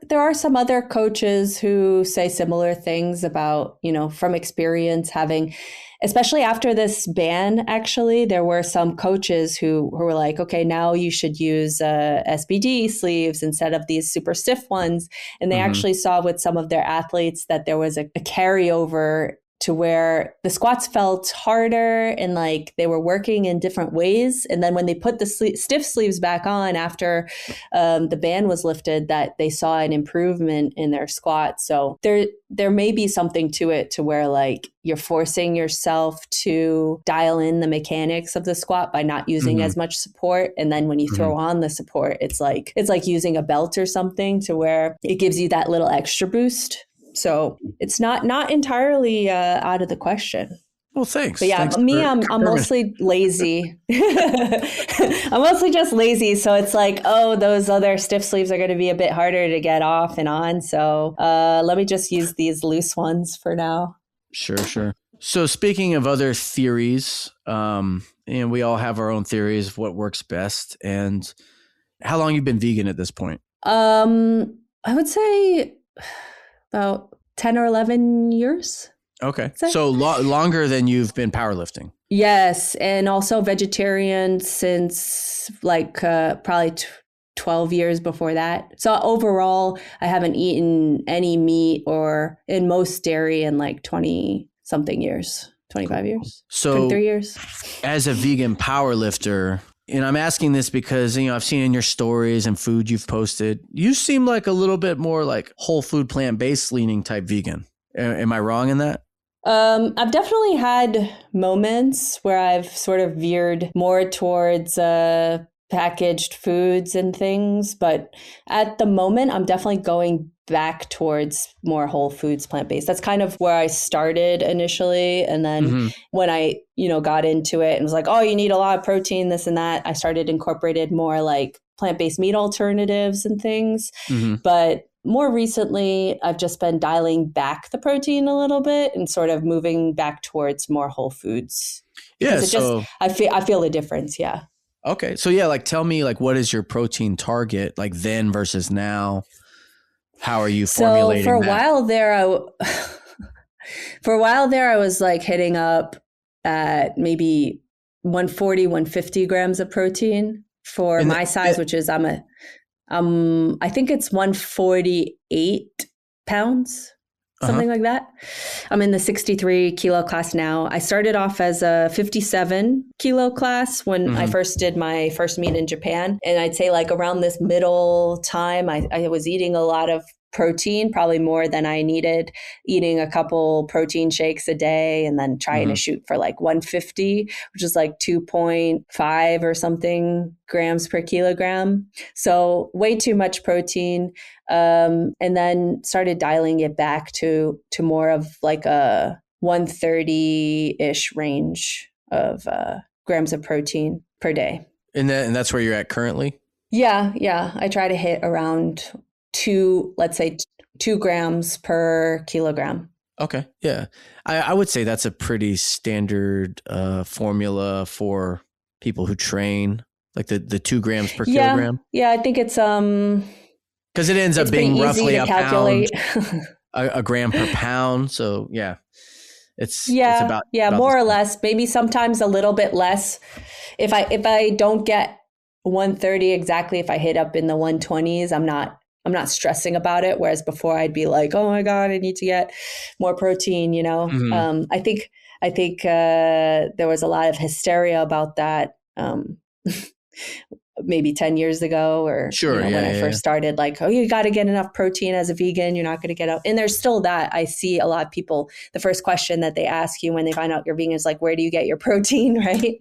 there are some other coaches who say similar things about, from experience having, especially after this ban, actually, there were some coaches who were like, okay, now you should use SBD sleeves instead of these super stiff ones. And they actually saw with some of their athletes that there was a carryover to where the squats felt harder and like they were working in different ways. And then when they put the stiff sleeves back on after the ban was lifted, that they saw an improvement in their squats. So there may be something to it, to where like you're forcing yourself to dial in the mechanics of the squat by not using as much support. And then when you throw on the support, it's like using a belt or something, to where it gives you that little extra boost. So it's not entirely out of the question. Well, thanks. But yeah, Thanks I'm mostly lazy. I'm mostly just lazy. So it's like, oh, those other stiff sleeves are going to be a bit harder to get off and on. So let me just use these loose ones for now. Sure. So speaking of other theories, and we all have our own theories of what works best. And how long you've been vegan at this point? I would say about 10 or 11 years. Okay. So longer than you've been powerlifting. Yes. And also vegetarian since like probably 12 years before that. So overall, I haven't eaten any meat or in most dairy in like 20 something years, 25 years, so 23 years. As a vegan powerlifter, and I'm asking this because, I've seen in your stories and food you've posted, you seem like a little bit more like whole food, plant-based leaning type vegan. Am I wrong in that? I've definitely had moments where I've sort of veered more towards packaged foods and things. But at the moment, I'm definitely going back towards more whole foods, plant-based. That's kind of where I started initially. And then when I, got into it and was like, oh, you need a lot of protein, this and that, I started incorporated more like plant-based meat alternatives and things. But more recently, I've just been dialing back the protein a little bit and sort of moving back towards more whole foods. Because I feel the difference. Yeah. Okay. So yeah, like tell me, like, what is your protein target like then versus now? How are you formulating for a that? while there, I was like hitting up at maybe 140, 150 grams of protein for my size, which is I think it's 148 pounds, something like that. I'm in the 63 kilo class now. I started off as a 57 kilo class when I first did my first meet in Japan. And I'd say like around this middle time, I was eating a lot of protein, probably more than I needed, eating a couple protein shakes a day and then trying to shoot for like 150, which is like 2.5 or something grams per kilogram. So way too much protein. And then started dialing it back to more of like a 130-ish range of grams of protein per day. And that's where you're at currently? Yeah. I try to hit around 2 grams per kilogram. Okay. Yeah. I would say that's a pretty standard formula for people who train, like the 2 grams per kilogram. Yeah. I think it's because it ends up being roughly a pound, a gram per pound. So yeah, it's about more or less, maybe sometimes a little bit less. If I don't get 130 exactly, if I hit up in the 120s, I'm not I'm not stressing about it. Whereas before I'd be like, oh my God, I need to get more protein, you know? Mm-hmm. I think there was a lot of hysteria about that. Maybe 10 years ago, or, you Sure. know, when Yeah. I Yeah. first started, like, oh, you got to get enough protein as a vegan. You're not going to get out. And there's still that. I see a lot of people, the first question that they ask you when they find out you're vegan is like, where do you get your protein? Right.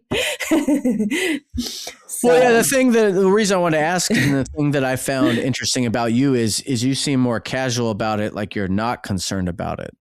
Well, yeah, So, the reason I want to ask, and the thing that I found interesting about you is you seem more casual about it, like you're not concerned about it.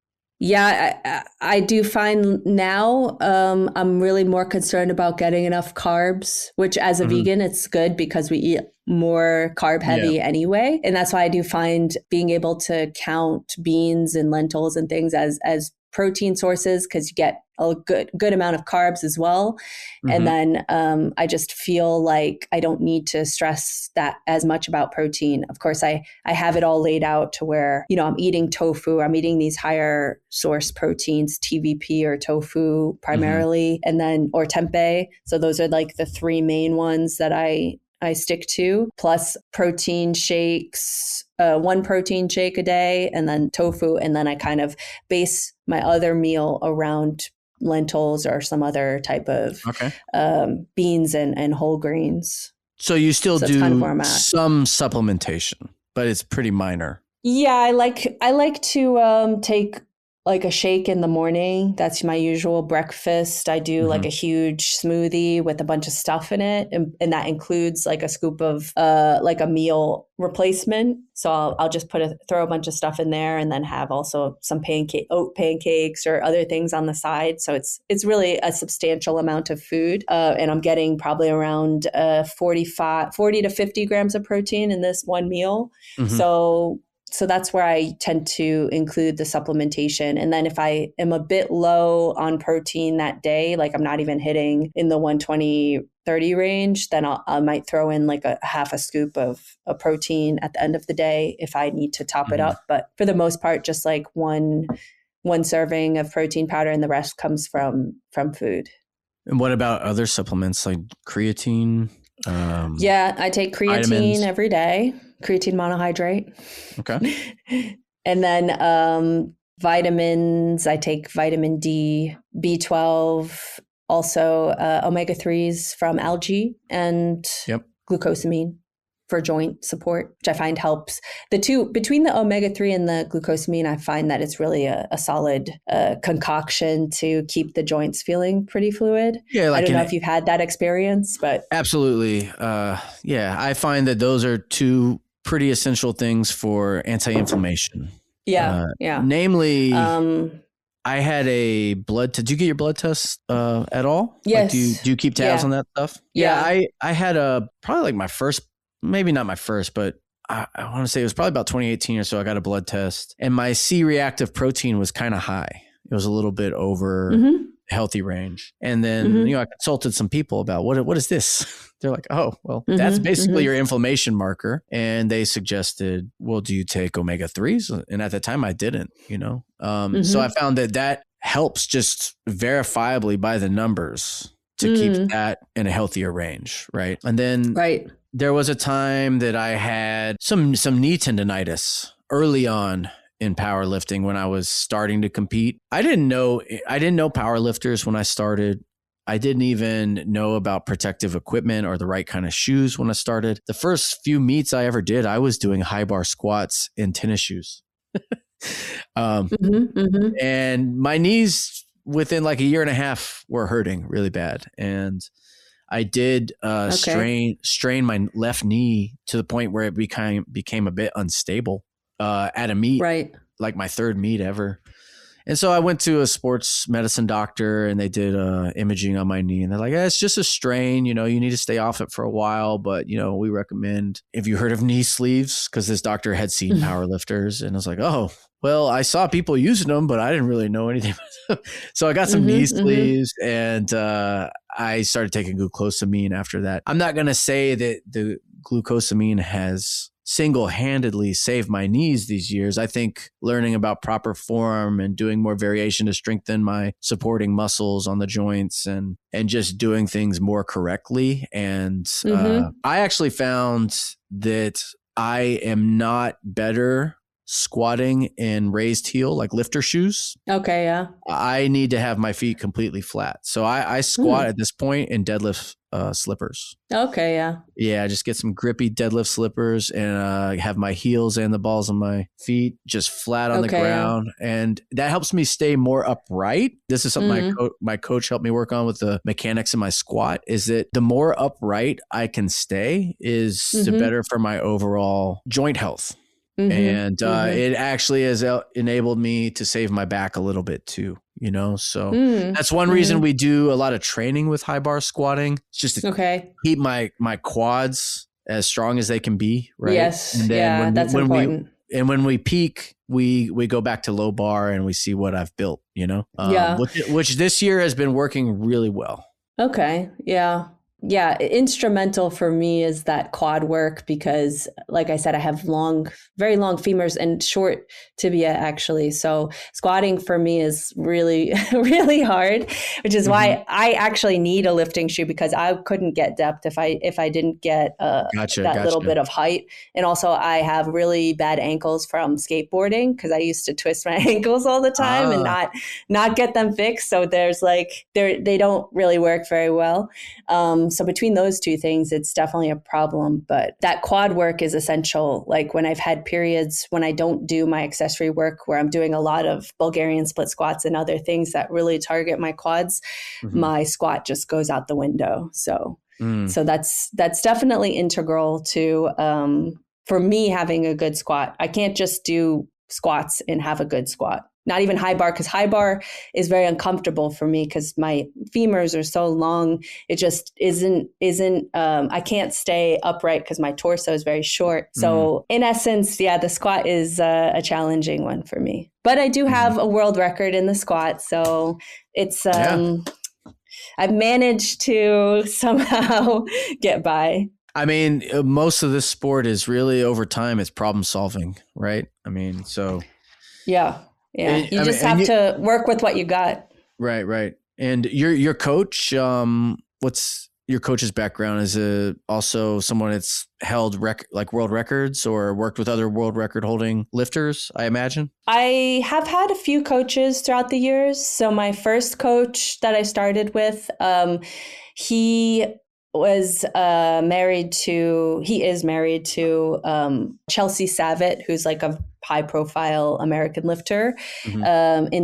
yeah, I do find now I'm really more concerned about getting enough carbs, which as a Mm-hmm. vegan, it's good because we eat more carb Yeah. heavy anyway. And that's why I do find being able to count beans and lentils and things as protein sources, because you get a good amount of carbs as well. And Mm-hmm. then I just feel like I don't need to stress that as much about protein. Of course, I have it all laid out to where, you know, I'm eating tofu, I'm eating these higher source proteins, TVP or tofu primarily, and then, or tempeh. So those are like the three main ones that I stick to, plus protein shakes, one protein shake a day, and then tofu. And then I kind of base my other meal around lentils or some other type of Okay. beans and whole grains. So you still So that's kind of where do I'm at. some supplementation, but it's pretty minor. Yeah, I like to take like a shake in the morning. That's my usual breakfast. I do like Mm-hmm. a huge smoothie with a bunch of stuff in it, and that includes like a scoop of like a meal replacement. So I'll just throw a bunch of stuff in there, and then have also some oat pancakes or other things on the side. So it's really a substantial amount of food, and I'm getting probably around 40 to 50 grams of protein in this one meal. Mm-hmm. So that's where I tend to include the supplementation. And then if I am a bit low on protein that day, like I'm not even hitting in the 120-30 range, then I might throw in like a half a scoop of a protein at the end of the day if I need to top it Mm-hmm. up. But for the most part, just like one serving of protein powder, and the rest comes from food. And what about other supplements like creatine? Yeah, I take creatine Vitamins. every day, creatine monohydrate. Okay. And then vitamins, I take vitamin D, B12, also omega-3s from algae, and Yep. glucosamine for joint support, which I find helps. The two, between the omega-3 and the glucosamine, I find that it's really a solid concoction to keep the joints feeling pretty fluid. Yeah, I don't know if you've had that experience, but absolutely. Yeah, I find that those are two pretty essential things for anti-inflammation. yeah. Namely, I had a blood test. Do you get your blood test at all? Yes. Like, do you keep tabs on that stuff? Yeah. I had probably like my first, maybe not my first, but I want to say it was probably about 2018 or so. I got a blood test, and my C-reactive protein was kind of high. It was a little bit over healthy range. And then, I consulted some people about what is this? They're like, oh, well, that's basically your inflammation marker. And they suggested, well, do you take omega-3s? And at the time I didn't, So I found that helps just verifiably by the numbers to keep that in a healthier range. Right. And then there was a time that I had some knee tendonitis early on in powerlifting when I was starting to compete. I didn't know powerlifters when I started. I didn't even know about protective equipment or the right kind of shoes when I started. The first few meets I ever did, I was doing high bar squats in tennis shoes. And my knees within like a year and a half were hurting really bad. And I did strain my left knee to the point where it became a bit unstable at a meet, like my third meet ever. And so I went to a sports medicine doctor, and they did imaging on my knee, and they're like, it's just a strain, you need to stay off it for a while, but we recommend, if you heard of knee sleeves, because this doctor had seen powerlifters, and I was like, oh, well, I saw people using them, but I didn't really know anything. So I got some knee sleeves, and I started taking glucosamine after that. I'm not going to say that the glucosamine has single-handedly saved my knees these years. I think learning about proper form and doing more variation to strengthen my supporting muscles on the joints and just doing things more correctly. And I actually found that I am not better squatting in raised heel, like lifter shoes. Okay, yeah. I need to have my feet completely flat. So I squat at this point in deadlift slippers. Okay, yeah. Yeah, just get some grippy deadlift slippers and have my heels and the balls of my feet just flat on the ground. Yeah. And that helps me stay more upright. This is something my coach helped me work on with the mechanics in my squat, is that the more upright I can stay is the better for my overall joint health. And it actually has enabled me to save my back a little bit too, you know? So that's one reason we do a lot of training with high bar squatting. It's just to keep my quads as strong as they can be, right? Yes. And then that's important. When we peak, we go back to low bar and we see what I've built, you know? Which this year has been working really well. Okay. Yeah. Yeah, instrumental for me is that quad work because, like I said, I have very long femurs and short tibia actually. So squatting for me is really, really hard, which is why I actually need a lifting shoe because I couldn't get depth if I didn't get little bit of height. And also I have really bad ankles from skateboarding because I used to twist my ankles all the time and not get them fixed. So they don't really work very well. So between those two things, it's definitely a problem. But that quad work is essential. Like when I've had periods when I don't do my accessory work, where I'm doing a lot of Bulgarian split squats and other things that really target my quads, my squat just goes out the window. So that's definitely integral to for me having a good squat. I can't just do squats and have a good squat. Not even high bar, because high bar is very uncomfortable for me because my femurs are so long. It just isn't I can't stay upright because my torso is very short. So in essence, the squat is a challenging one for me. But I do have a world record in the squat. So it's, I've managed to somehow get by. I mean, most of this sport is really over time, it's problem solving, right? I mean, so. Yeah. Yeah, you just have to work with what you got. Right. And your coach, what's your coach's background? Is it also someone that's held world records or worked with other world record holding lifters, I imagine? I have had a few coaches throughout the years. So my first coach that I started with, he is married to Chelsea Savitt, who's like a high profile American lifter in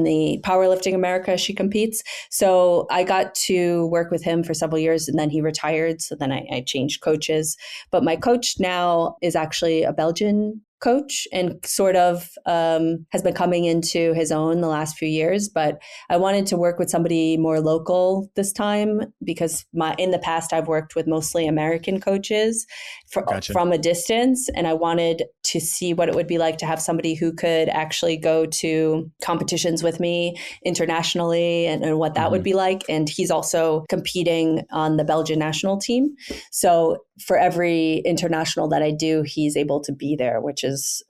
the powerlifting America. She competes. So I got to work with him for several years and then he retired. So then I changed coaches. But my coach now is actually a Belgian coach and sort of has been coming into his own the last few years. But I wanted to work with somebody more local this time because in the past I've worked with mostly American coaches from a distance. And I wanted to see what it would be like to have somebody who could actually go to competitions with me internationally and what that would be like. And he's also competing on the Belgian national team. So for every international that I do, he's able to be there, which is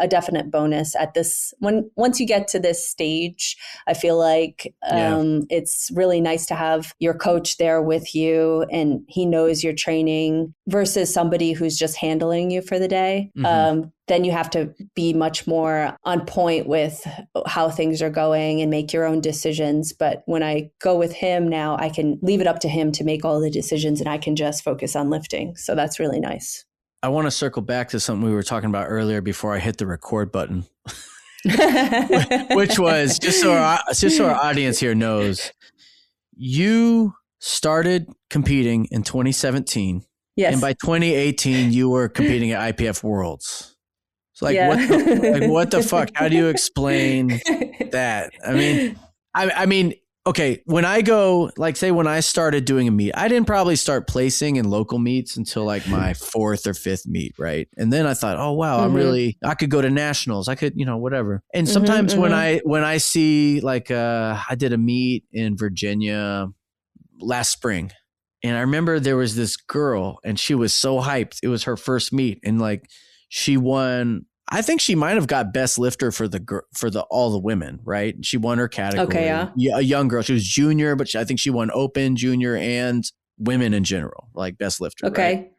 a definite bonus at this. Once you get to this stage, I feel like it's really nice to have your coach there with you and he knows your training versus somebody who's just handling you for the day. Then you have to be much more on point with how things are going and make your own decisions. But when I go with him now, I can leave it up to him to make all the decisions and I can just focus on lifting. So that's really nice. I want to circle back to something we were talking about earlier before I hit the record button, which was just so our audience here knows, you started competing in 2017. Yes. And by 2018, you were competing at IPF Worlds. So what the fuck? How do you explain that? I mean, okay. When I go, when I started doing a meet, I didn't probably start placing in local meets until like my fourth or fifth meet. Right. And then I thought, oh, wow, I could go to nationals. I could, whatever. And sometimes when I see I did a meet in Virginia last spring. And I remember there was this girl and she was so hyped. It was her first meet. And she won, I think she might've got best lifter for all the women, right? She won her category. Okay, yeah. A young girl. She was junior, but I think she won open, junior, and women in general, like best lifter. Okay. Right?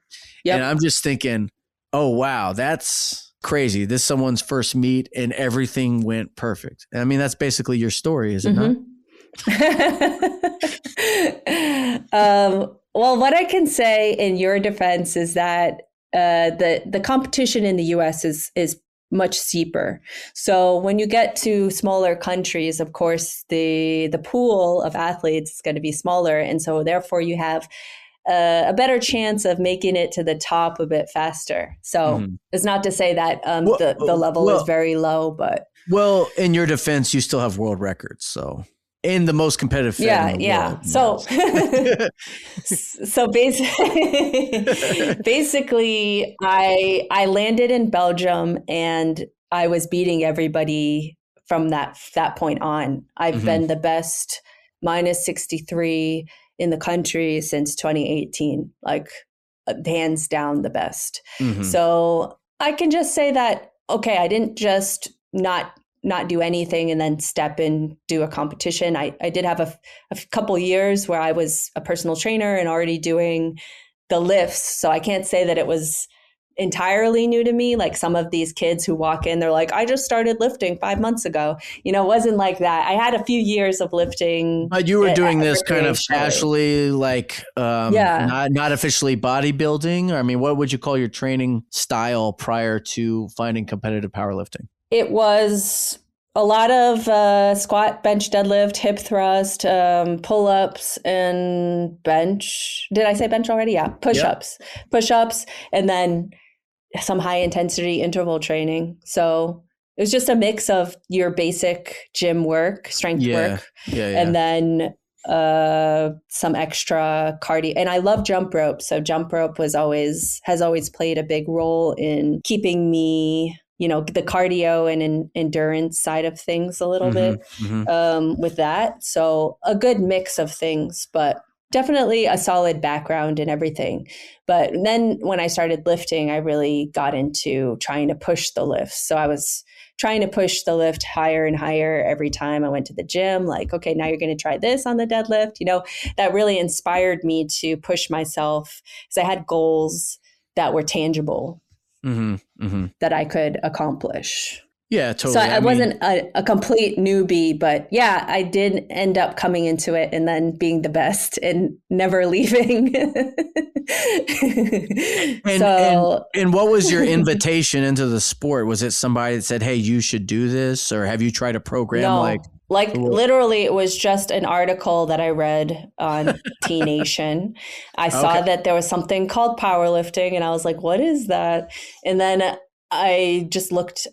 Yep. And I'm just thinking, Oh, wow. That's crazy. This is someone's first meet and everything went perfect. I mean, that's basically your story, is it not? Well, what I can say in your defense is that the competition in the U.S. is much steeper. So when you get to smaller countries, of course, the pool of athletes is going to be smaller, and so therefore you have a better chance of making it to the top a bit faster. So it's not to say that the level is very low, but in your defense, you still have world records, so. In the most competitive fit in the world. So, so basically, I landed in Belgium and I was beating everybody from that point on. I've been the best minus 63 in the country since 2018, like hands down the best. So I can just say that, okay, I didn't just not do anything and then step in, do a competition. I did have a couple years where I was a personal trainer and already doing the lifts. So I can't say that it was entirely new to me. Like some of these kids who walk in, they're like, I just started lifting 5 months ago. You know, it wasn't like that. I had a few years of lifting. But you were doing this kind of casually, like not officially bodybuilding. I mean, what would you call your training style prior to finding competitive powerlifting? It was a lot of squat, bench, deadlift, hip thrust, pull-ups, and bench. Did I say bench already? Yeah. Push-ups, and then some high-intensity interval training. So it was just a mix of your basic gym work, strength work, and then some extra cardio. And I love jump rope. So jump rope has always played a big role in keeping me, you know, the cardio and endurance side of things a little bit with that. So a good mix of things, but definitely a solid background and everything. But then when I started lifting, I really got into trying to push the lifts. So I was trying to push the lift higher and higher every time I went to the gym. Like, okay, now you're going to try this on the deadlift. You know, that really inspired me to push myself because I had goals that were tangible. That I could accomplish. Yeah, totally. So I wasn't a complete newbie, but yeah, I did end up coming into it and then being the best and never leaving. And what was your invitation into the sport? Was it somebody that said, hey, you should do this? Or have you tried a program? No. Literally, it was just an article that I read on T Nation. I saw that there was something called powerlifting, and I was like, "What is that?" And then I just looked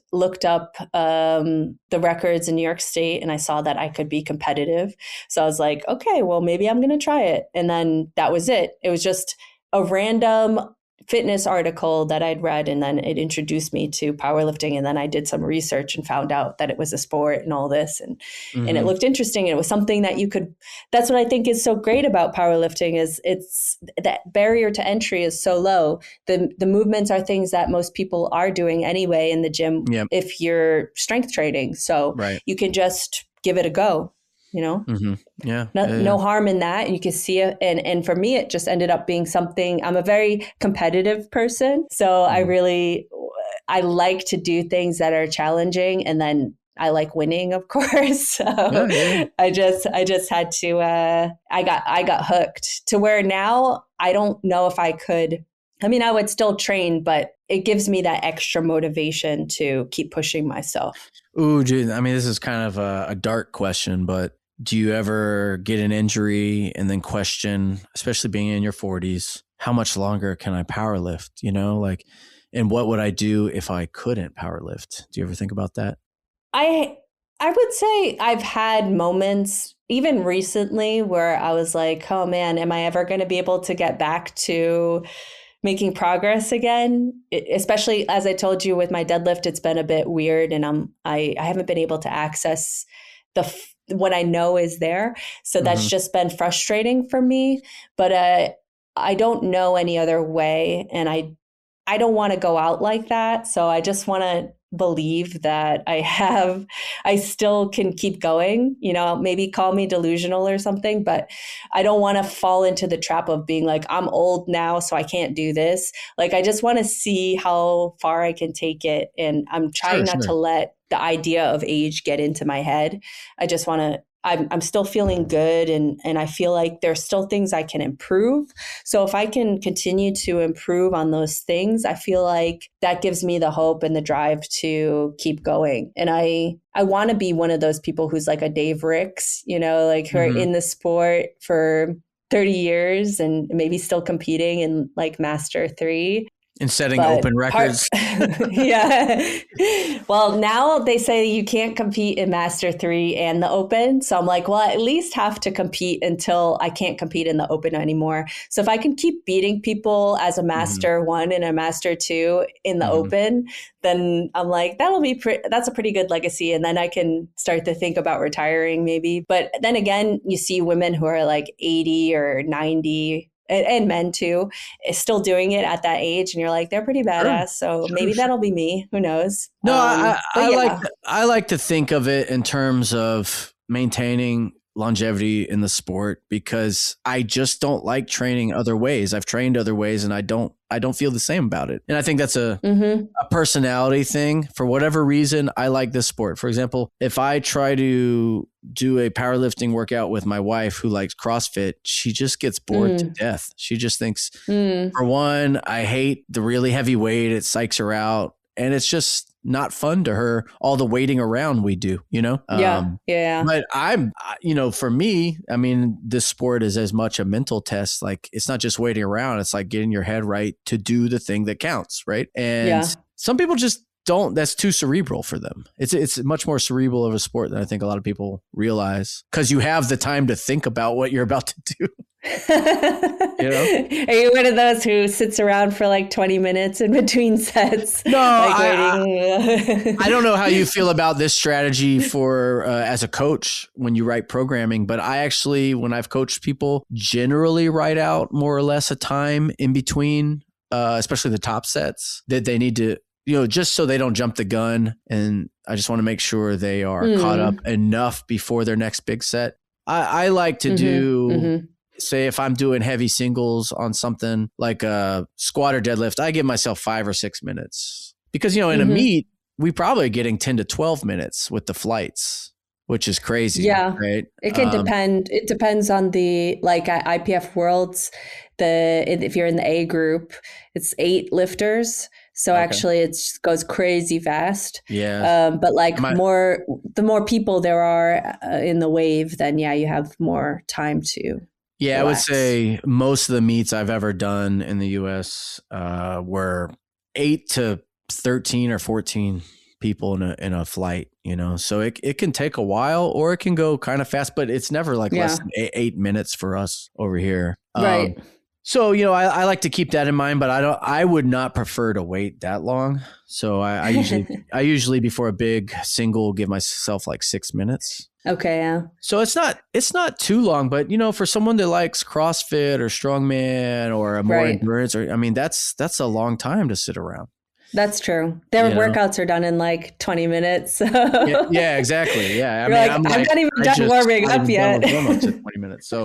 up the records in New York State, and I saw that I could be competitive. So I was like, "Okay, well, maybe I'm going to try it." And then that was it. It was just a random fitness article that I'd read, and then it introduced me to powerlifting. And then I did some research and found out that it was a sport and all this, and it looked interesting. And it was something that you could, that's what I think is so great about powerlifting is it's that barrier to entry is so low. The movements are things that most people are doing anyway in the gym if you're strength training. So you can just give it a go. You know, no harm in that. You can see it. And for me, it just ended up being something. I'm a very competitive person. So I like to do things that are challenging. And then I like winning, of course. So I just had to, I got hooked to where now I don't know if I could. I mean, I would still train, but it gives me that extra motivation to keep pushing myself. Ooh, geez. I mean, this is kind of a dark question, but do you ever get an injury and then question, especially being in your 40s, how much longer can I powerlift? You know, like, and what would I do if I couldn't powerlift? Do you ever think about that? I would say I've had moments, even recently, where I was like, oh man, am I ever going to be able to get back to making progress again? Especially as I told you with my deadlift, it's been a bit weird, and I haven't been able to access what I know is there. So that's just been frustrating for me. But I don't know any other way, and I don't want to go out like that. So I just want to believe that I still can keep going, maybe call me delusional or something, but I don't want to fall into the trap of being like, I'm old now, so I can't do this. Like, I just want to see how far I can take it. And I'm trying not to let the idea of age get into my head. I just want to, I'm still feeling good, and I feel like there's still things I can improve. So if I can continue to improve on those things, I feel like that gives me the hope and the drive to keep going. And I want to be one of those people who's like a Dave Ricks, like who are in the sport for 30 years and maybe still competing in like Master 3. And setting open records. Yeah. Well, now they say you can't compete in Master 3 and the Open. So I'm like, well, I at least have to compete until I can't compete in the Open anymore. So if I can keep beating people as a Master 1 and a Master 2 in the Open, then I'm like, that's a pretty good legacy. And then I can start to think about retiring maybe. But then again, you see women who are like 80 or 90 and men too, is still doing it at that age. And you're like, they're pretty badass. So maybe that'll be me. Who knows? No, I like to think of it in terms of maintaining longevity in the sport, because I just don't like training other ways. I've trained other ways and I don't feel the same about it. And I think that's a personality thing. For whatever reason, I like this sport. For example, if I try to do a powerlifting workout with my wife who likes CrossFit, she just gets bored to death. She just thinks, for one, I hate the really heavy weight. It psychs her out. And it's just not fun to her, all the waiting around we do, Yeah. But for me, I mean, this sport is as much a mental test. Like, it's not just waiting around. It's like getting your head right to do the thing that counts. Right. And some people just don't, that's too cerebral for them. It's much more cerebral of a sport than I think a lot of people realize, because you have the time to think about what you're about to do. Are you one of those who sits around for like 20 minutes in between sets? No, I don't know how you feel about this strategy for as a coach when you write programming, but I actually, when I've coached people, generally write out more or less a time in between, especially the top sets, that they need to, just so they don't jump the gun. And I just want to make sure they are caught up enough before their next big set. I like to do... Say if I'm doing heavy singles on something like a squat or deadlift, I give myself 5 or 6 minutes, because, in a meet, we probably are getting 10 to 12 minutes with the flights, which is crazy. Yeah. Right. It can depend. It depends on like at IPF Worlds, if you're in the A group, it's 8 lifters. So actually it goes crazy fast. Yeah. But like the more people there are in the wave, then you have more time to relax. I would say most of the meets I've ever done in the US were 8 to 13 or 14 people in a flight, so it can take a while, or it can go kind of fast, but it's never like less than 8 minutes for us over here. Right. So, I like to keep that in mind, but I would not prefer to wait that long. So I usually before a big single give myself like 6 minutes. Okay. Yeah. So it's not too long, but for someone that likes CrossFit or strongman or a more endurance, or that's a long time to sit around. That's true. Their workouts are done in like 20 minutes. So. Yeah, exactly. Yeah. I'm not even done warming up yet. Warm-ups at 20 minutes. So.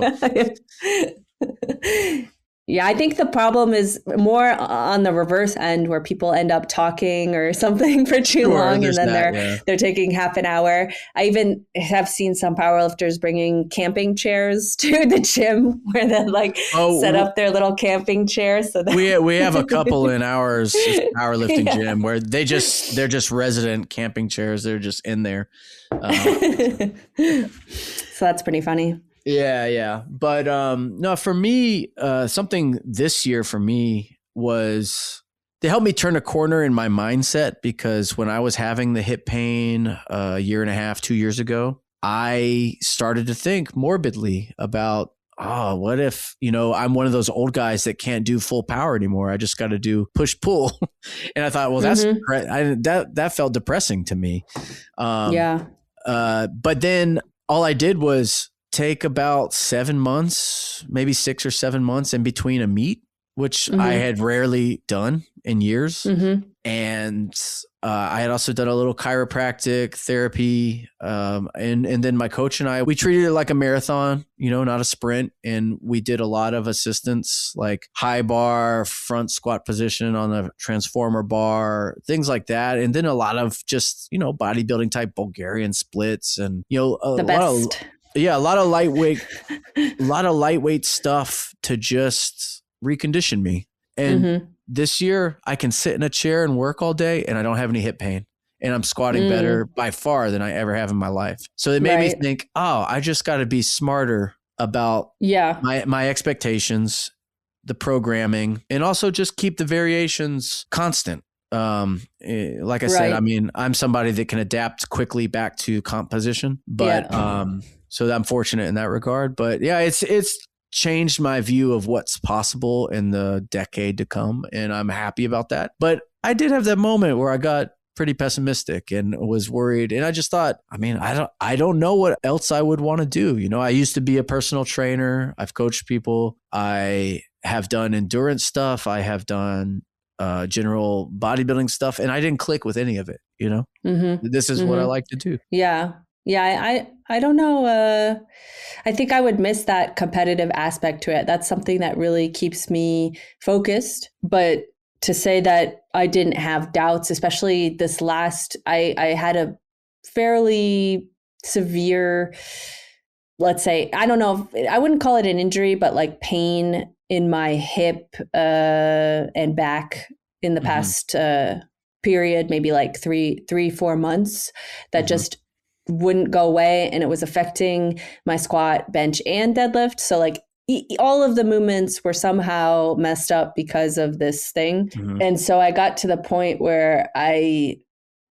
Yeah, I think the problem is more on the reverse end, where people end up talking or something for too long, and then they're taking half an hour. I even have seen some powerlifters bringing camping chairs to the gym, where they set up their little camping chair. So we have a couple in ours powerlifting gym where they're just resident camping chairs. They're just in there. So that's pretty funny. Yeah. But no, for me, something this year for me was they helped me turn a corner in my mindset, because when I was having the hip pain a year and a half, 2 years ago, I started to think morbidly about, what if, I'm one of those old guys that can't do full power anymore. I just got to do push pull. And I thought, well, that felt depressing to me. But then all I did was take about 7 months, maybe 6 or 7 months in between a meet, which I had rarely done in years. And I had also done a little chiropractic therapy. And then my coach and I, we treated it like a marathon, not a sprint. And we did a lot of assistance, like high bar, front squat position on the transformer bar, things like that. And then a lot of just, bodybuilding type Bulgarian splits and, a lot of lightweight stuff to just recondition me. And this year I can sit in a chair and work all day and I don't have any hip pain, and I'm squatting better by far than I ever have in my life. So it made me think, I just got to be smarter about my expectations, the programming, and also just keep the variations constant. Like I said, I mean, I'm somebody that can adapt quickly back to comp position, but so I'm fortunate in that regard. But yeah, it's changed my view of what's possible in the decade to come, and I'm happy about that. But I did have that moment where I got pretty pessimistic and was worried, and I just thought, I don't know what else I would want to do. I used to be a personal trainer. I've coached people. I have done endurance stuff. I have done general bodybuilding stuff, and I didn't click with any of it. This is what I like to do. I don't know. I think I would miss that competitive aspect to it. That's something that really keeps me focused. But to say that I didn't have doubts, especially this last, I had a fairly severe, let's say, I don't know, I wouldn't call it an injury, but like pain in my hip and back in the past period, maybe like 4 months, that just wouldn't go away, and it was affecting my squat, bench, and deadlift. So like all of the movements were somehow messed up because of this thing. And so I got to the point where I,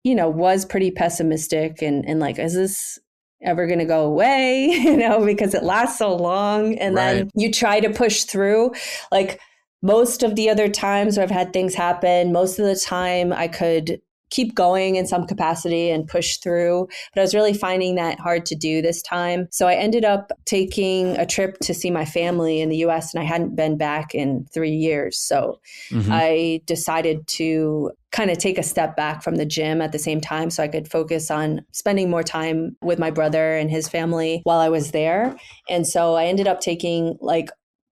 was pretty pessimistic and like, is this ever going to go away? Because it lasts so long. And then you try to push through. Like most of the other times where I've had things happen, most of the time I could keep going in some capacity and push through. But I was really finding that hard to do this time. So I ended up taking a trip to see my family in the US, and I hadn't been back in 3 years. So I decided to kind of take a step back from the gym at the same time so I could focus on spending more time with my brother and his family while I was there. And so I ended up taking like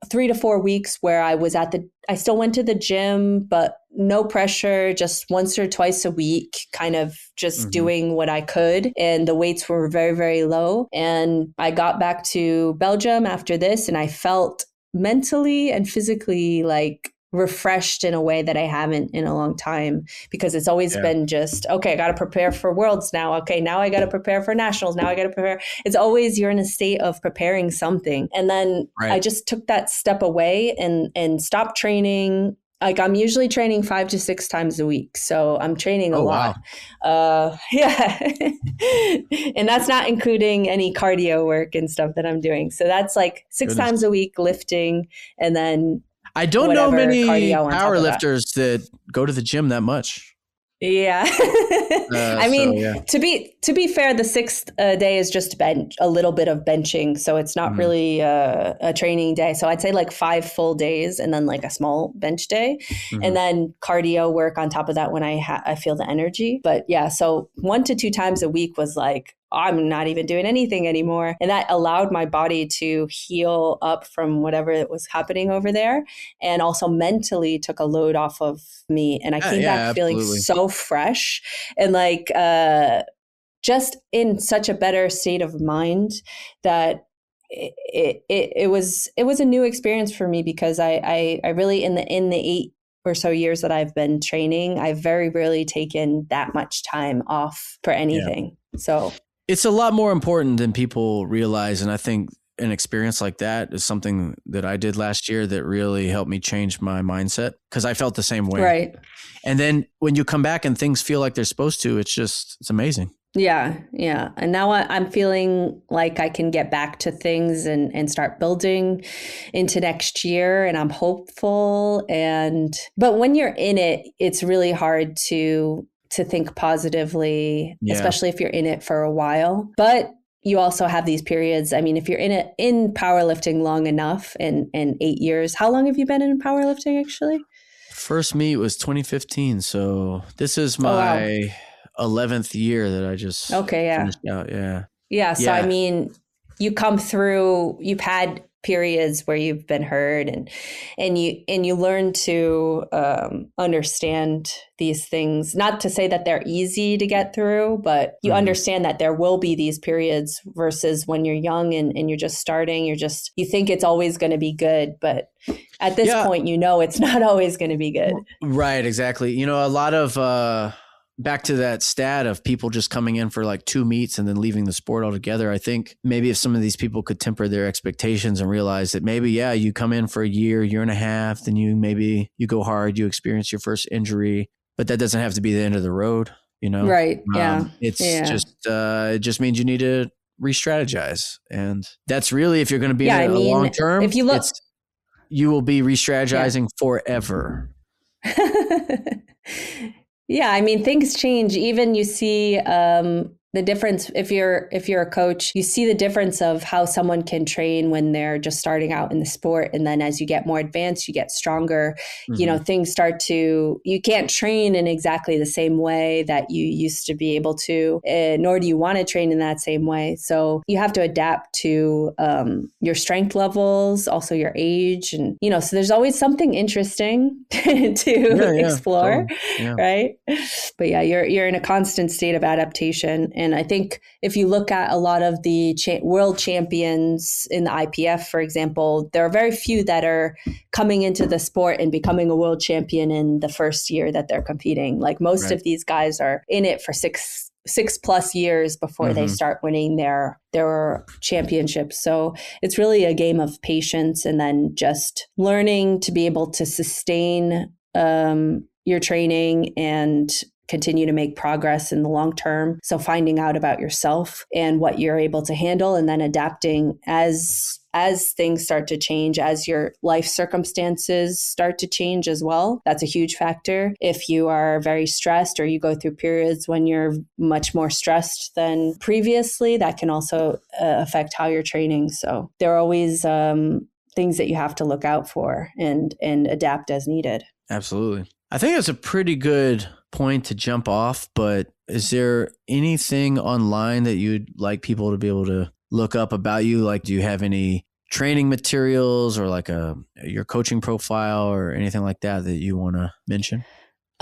3 to 4 weeks where I still went to the gym, but no pressure, just once or twice a week, kind of just doing what I could. And the weights were very, very low. And I got back to Belgium after this, and I felt mentally and physically like refreshed in a way that I haven't in a long time, because it's always been just, okay, I got to prepare for Worlds now. Okay, now I got to prepare for Nationals. Now I got to prepare. It's always you're in a state of preparing something. And then I just took that step away and stopped training. Like I'm usually training 5 to 6 times a week. So I'm training a lot. Wow. And that's not including any cardio work and stuff that I'm doing. So that's like 6 times a week lifting, and then I don't know many powerlifters that go to the gym that much. Yeah. I mean, to be fair, the 6th day is just a little bit of benching. So it's not really a training day. So I'd say like 5 full days and then like a small bench day and then cardio work on top of that when I feel the energy. But yeah, so 1 to 2 times a week was like, I'm not even doing anything anymore. And that allowed my body to heal up from whatever was happening over there. And also mentally took a load off of me. And I came back feeling so fresh and like just in such a better state of mind that it was a new experience for me, because I really in the 8 or so years that I've been training, I've very rarely taken that much time off for anything. So it's a lot more important than people realize. And I think an experience like that is something that I did last year that really helped me change my mindset, because I felt the same way. Right. And then when you come back and things feel like they're supposed to, it's amazing. Yeah. Yeah. And now I'm feeling like I can get back to things and start building into next year. And I'm hopeful. But when you're in it, it's really hard to think positively, especially if you're in it for a while. But you also have these periods. I mean, if you're in powerlifting long enough, and 8 years, how long have you been in powerlifting actually? First meet was 2015. So this is Oh, wow. my 11th year that I just Okay. Yeah. finished out. Yeah. Yeah. So, I Yeah. mean, you've had periods where you've been hurt, and you learn to understand these things. Not to say that they're easy to get through, but you understand that there will be these periods versus when you're young, and you're just starting, you think it's always going to be good. But at this Yeah. point, it's not always going to be good. Right. Exactly. A lot of, back to that stat of people just coming in for like 2 meets and then leaving the sport altogether. I think maybe if some of these people could temper their expectations and realize that maybe, yeah, you come in for a year and a half, then you go hard, you experience your first injury, but that doesn't have to be the end of the road. Right. Yeah. It just means you need to re-strategize. And that's really, if you're going to be Yeah. in I a long mean, term, if you look, you will be re-strategizing forever. Yeah, I mean, things change. Even you see the difference if you're a coach. You see the difference of how someone can train when they're just starting out in the sport, and then as you get more advanced, you get stronger. Things start to. You can't train in exactly the same way that you used to be able to, nor do you want to train in that same way. So you have to adapt to your strength levels, also your age, and so there's always something interesting to explore, totally. Yeah. right? But yeah, you're in a constant state of adaptation. And I think if you look at a lot of the world champions in the IPF, for example, there are very few that are coming into the sport and becoming a world champion in the first year that they're competing. Like most of these guys are in it for six plus years before they start winning their championships. So it's really a game of patience, and then just learning to be able to sustain your training and continue to make progress in the long term. So finding out about yourself and what you're able to handle, and then adapting as things start to change, as your life circumstances start to change as well. That's a huge factor. If you are very stressed, or you go through periods when you're much more stressed than previously, that can also affect how you're training. So there are always things that you have to look out for and adapt as needed. Absolutely. I think that's a pretty good point to jump off, but is there anything online that you'd like people to be able to look up about you? Like, do you have any training materials, or like your coaching profile, or anything like that you want to mention?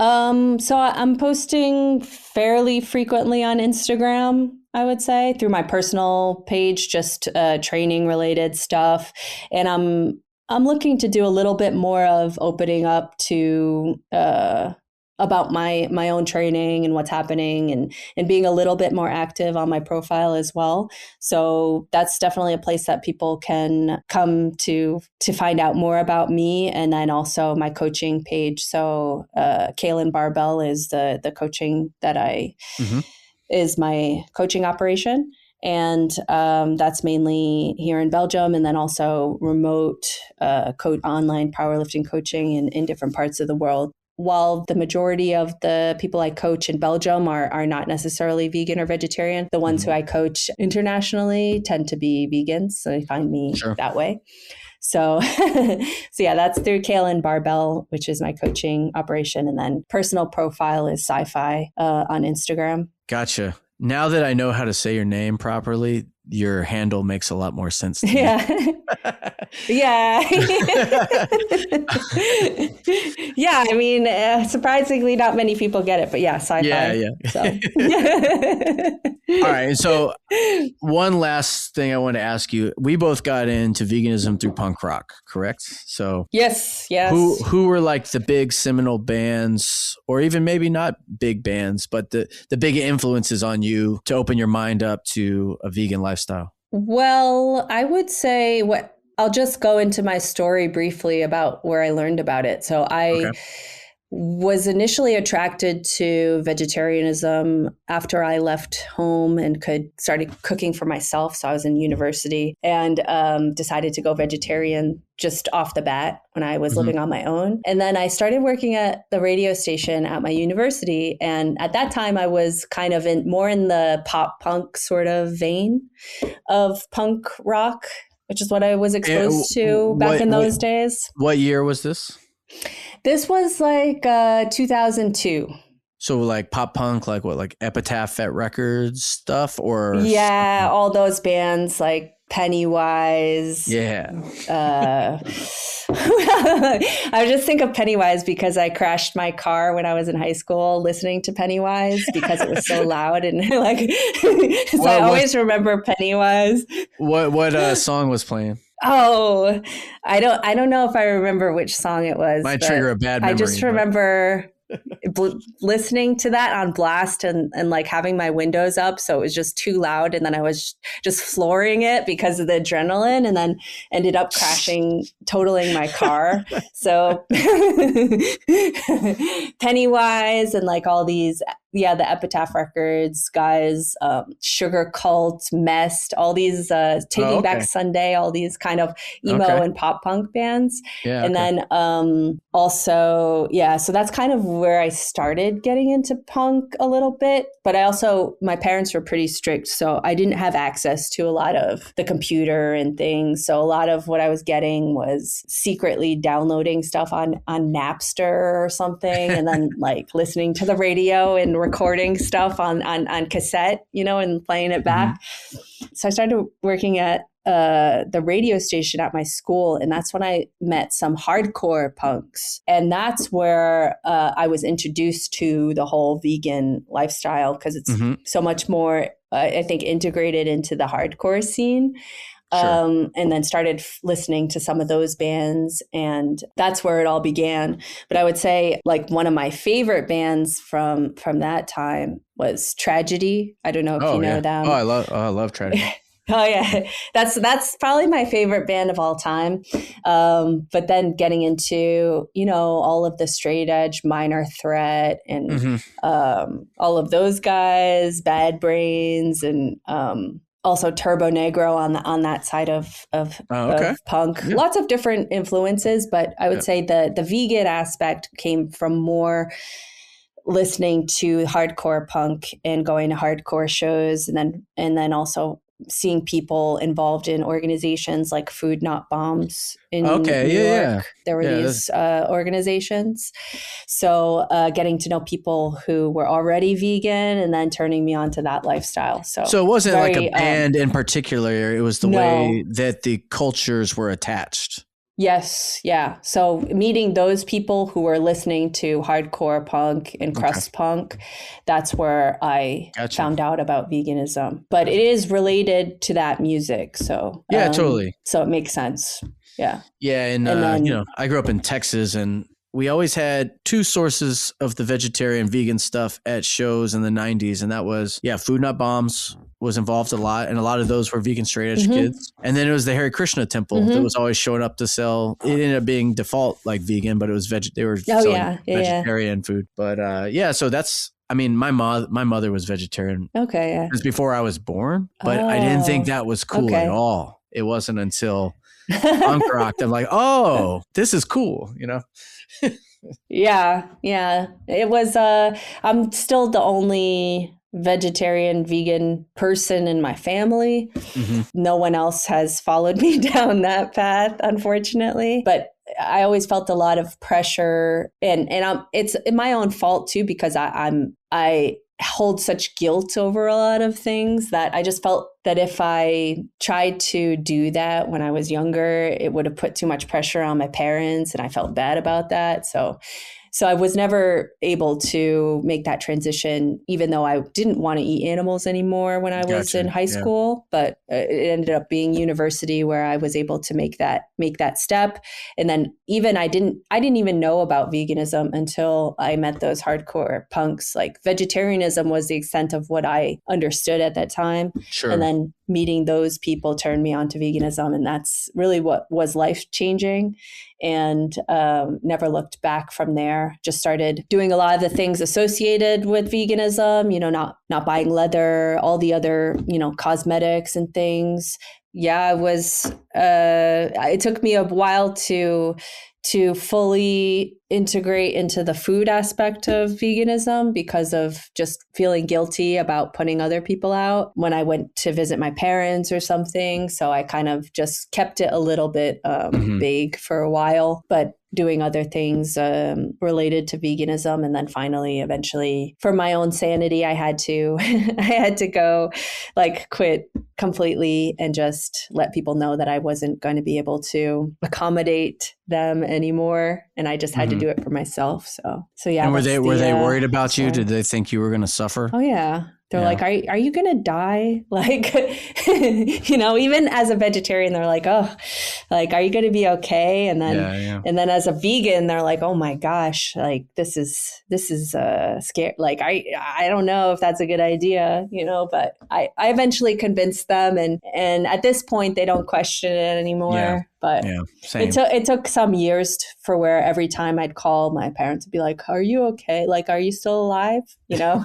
So I'm posting fairly frequently on Instagram, I would say, through my personal page, just training related stuff. And I'm looking to do a little bit more of opening up to about my own training and what's happening, and being a little bit more active on my profile as well. So that's definitely a place that people can come to find out more about me, and then also my coaching page. So Kaylin Barbell is the coaching that is my coaching operation. And that's mainly here in Belgium, and then also remote online powerlifting coaching in different parts of the world. While the majority of the people I coach in Belgium are not necessarily vegan or vegetarian, the ones who I coach internationally tend to be vegans. So they find me that way. So, yeah, that's through Kaylin Barbell, which is my coaching operation. And then personal profile is Sahy on Instagram. Gotcha. Now that I know how to say your name properly, your handle makes a lot more sense to me. Yeah. Yeah. I mean, surprisingly, not many people get it, but yeah, sci-fi. Yeah. So. All right. And so one last thing I want to ask you, we both got into veganism through punk rock, correct? So yes. Who were like the big seminal bands, or even maybe not big bands, but the big influences on you to open your mind up to a vegan lifestyle? Well, I would say I'll just go into my story briefly about where I learned about it. So was initially attracted to vegetarianism after I left home and started cooking for myself. So I was in university and decided to go vegetarian just off the bat when I was living on my own. And then I started working at the radio station at my university. And at that time, I was kind of more in the pop punk sort of vein of punk rock, which is what I was exposed to back in those days. What year was this? This was like 2002. So like pop punk, like what, like Epitaph at Records stuff, or yeah, all those bands like Pennywise. Yeah. I just think of Pennywise because I crashed my car when I was in high school listening to Pennywise because it was so loud and like. So I always remember Pennywise. What song was playing? Oh, I don't know if I remember which song it was. Might trigger a bad memory. I just remember listening to that on blast and like having my windows up. So it was just too loud. And then I was just flooring it because of the adrenaline and then ended up totaling my car. So Pennywise and like all these, the Epitaph Records guys, Sugar Cult, Mest, all these Taking Back Sunday, all these kind of emo and pop punk bands. Yeah, and then also, so that's kind of where I started getting into punk a little bit. But my parents were pretty strict, so I didn't have access to a lot of the computer and things. So a lot of what I was getting was secretly downloading stuff on Napster or something, and then like listening to the radio and recording stuff on cassette, and playing it back. So I started working at the radio station at my school, and that's when I met some hardcore punks, and that's where I was introduced to the whole vegan lifestyle because it's so much more, I think, integrated into the hardcore scene. Sure. And then started listening to some of those bands, and that's where it all began. But I would say like one of my favorite bands from that time was Tragedy. I don't know if you know them. I love Tragedy. Oh yeah, that's probably my favorite band of all time. But then getting into all of the straight edge, Minor Threat, and all of those guys, Bad Brains, and also Turbo Negro on that side of punk. Yeah. Lots of different influences, but I would say the vegan aspect came from more listening to hardcore punk and going to hardcore shows, and then also seeing people involved in organizations like Food Not Bombs in New York. There were these organizations. So getting to know people who were already vegan and then turning me on to that lifestyle. So it wasn't like a band in particular. It was the way that the cultures were attached. Yes. Yeah. So meeting those people who were listening to hardcore punk and crust punk, that's where I found out about veganism. But it is related to that music. So totally. So it makes sense. Yeah. Yeah. And then, I grew up in Texas, and we always had two sources of the vegetarian vegan stuff at shows in the 90s. And that was, Food Not Bombs was involved a lot. And a lot of those were vegan straight edge kids. And then it was the Hare Krishna temple that was always showing up to sell. It ended up being default like vegan, but it was they were selling vegetarian food. But so that's, my mother was vegetarian. Okay. Yeah. It was before I was born, but I didn't think that was cool at all. It wasn't until punk rock I'm like, oh, this is cool, Yeah. It was, I'm still the only vegetarian vegan person in my family. No one else has followed me down that path, unfortunately. But I always felt a lot of pressure, and it's my own fault too, because I hold such guilt over a lot of things that I just felt that if I tried to do that when I was younger, it would have put too much pressure on my parents, and I felt bad about that. So I was never able to make that transition, even though I didn't want to eat animals anymore when I was in high school. But it ended up being university where I was able to make that step. And then even I didn't even know about veganism until I met those hardcore punks. Like vegetarianism was the extent of what I understood at that time. Sure. And then meeting those people turned me on to veganism. And that's really what was life changing. And never looked back from there. Just started doing a lot of the things associated with veganism, not buying leather, all the other, cosmetics and things. Yeah, it took me a while to fully integrate into the food aspect of veganism because of just feeling guilty about putting other people out when I went to visit my parents or something. So I kind of just kept it a little bit vague for a while, but doing other things related to veganism. And then finally, eventually, for my own sanity, I had to go quit completely and just let people know that I wasn't going to be able to accommodate them anymore. And I just had to do it for myself. So yeah. And were they worried about you? Did they think you were going to suffer? Oh yeah. They're like, are you going to die? Like, even as a vegetarian, they're like, oh, like, are you going to be okay? And then, and then as a vegan, they're like, oh my gosh, like, this is scary. Like, I don't know if that's a good idea, but I eventually convinced them. And at this point, they don't question it anymore. Yeah. But it took some years for where every time I'd call, my parents would be like, are you okay? Like, are you still alive? Yeah,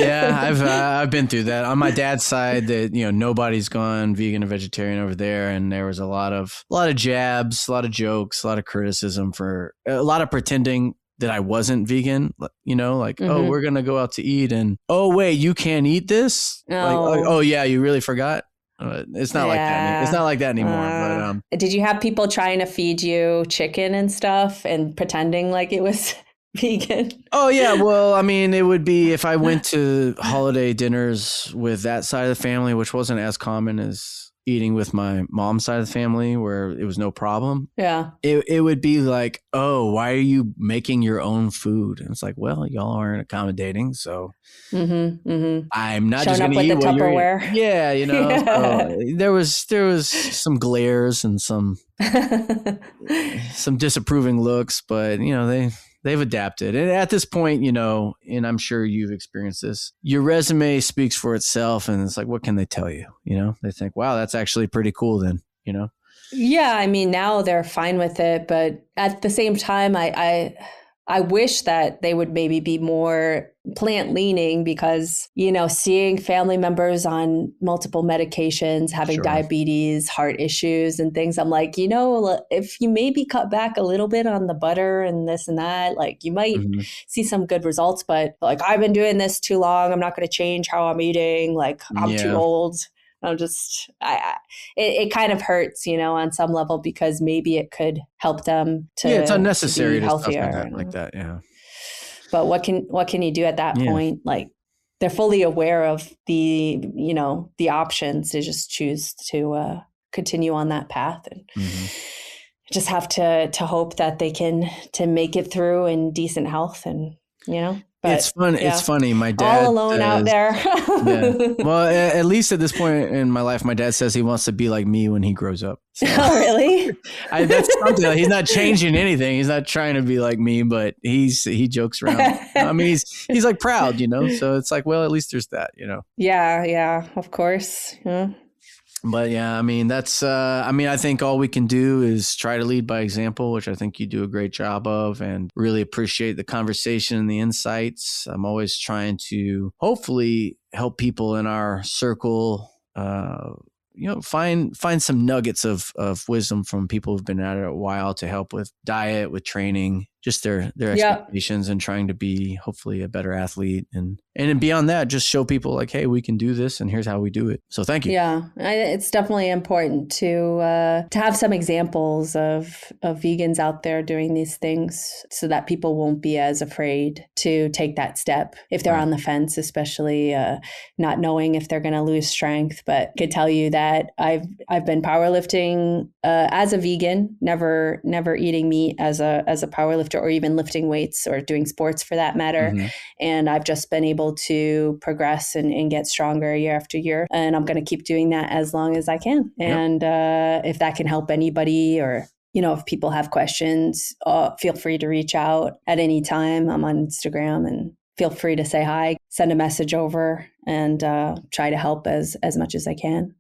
I've been through that. On my dad's side, that nobody's gone vegan or vegetarian over there, and there was a lot of jabs, a lot of jokes, a lot of criticism for a lot of pretending that I wasn't vegan, oh, we're going to go out to eat and, oh, wait, you can't eat this? Like, oh yeah, you really forgot? It's not like that. It's not like that anymore. But did you have people trying to feed you chicken and stuff and pretending like it was vegan? Oh yeah. Well, I mean, it would be if I went to holiday dinners with that side of the family, which wasn't as common as eating with my mom's side of the family where it was no problem. Yeah. It would be like, oh, why are you making your own food? And it's like, well, y'all aren't accommodating. So I'm not just going to eat what you're eating. Yeah. So there was some glares and some disapproving looks, but they've adapted. And at this point, and I'm sure you've experienced this, your resume speaks for itself. And it's like, what can they tell you? They think, wow, that's actually pretty cool then, Yeah. I mean, now they're fine with it. But at the same time, I wish that they would maybe be more plant leaning because, seeing family members on multiple medications, having diabetes, heart issues and things, I'm like, if you maybe cut back a little bit on the butter and this and that, like you might see some good results. But like, I've been doing this too long. I'm not going to change how I'm eating. Like I'm too old. I'm just, it kind of hurts, on some level because maybe it could help them to it's unnecessary to be healthier. Like that. Yeah. But what can you do at that point? Like they're fully aware of the options to just choose to continue on that path and just have to hope that they can to make it through in decent health and, But, it's fun. Yeah. It's funny. My dad all alone out there. Well, at least at this point in my life, my dad says he wants to be like me when he grows up. So, oh, really? That's something. He's not changing anything. He's not trying to be like me, but he jokes around. I mean, he's like proud, So it's like, well, at least there's that, Yeah, of course. Yeah. But yeah, I mean, that's, I think all we can do is try to lead by example, which I think you do a great job of, and really appreciate the conversation and the insights. I'm always trying to hopefully help people in our circle, find some nuggets of wisdom from people who've been at it a while to help with diet, with training, just their expectations and trying to be hopefully a better athlete. And beyond that, just show people like, hey, we can do this and here's how we do it. So thank you. Yeah, it's definitely important to have some examples of vegans out there doing these things so that people won't be as afraid to take that step if they're on the fence, especially not knowing if they're going to lose strength. But I could tell you that I've been powerlifting as a vegan, never eating meat as a powerlifter or even lifting weights or doing sports for that matter. And I've just been able to progress and get stronger year after year. And I'm going to keep doing that as long as I can. And if that can help anybody or, if people have questions, feel free to reach out at any time. I'm on Instagram and feel free to say hi. send a message over and try to help as much as I can.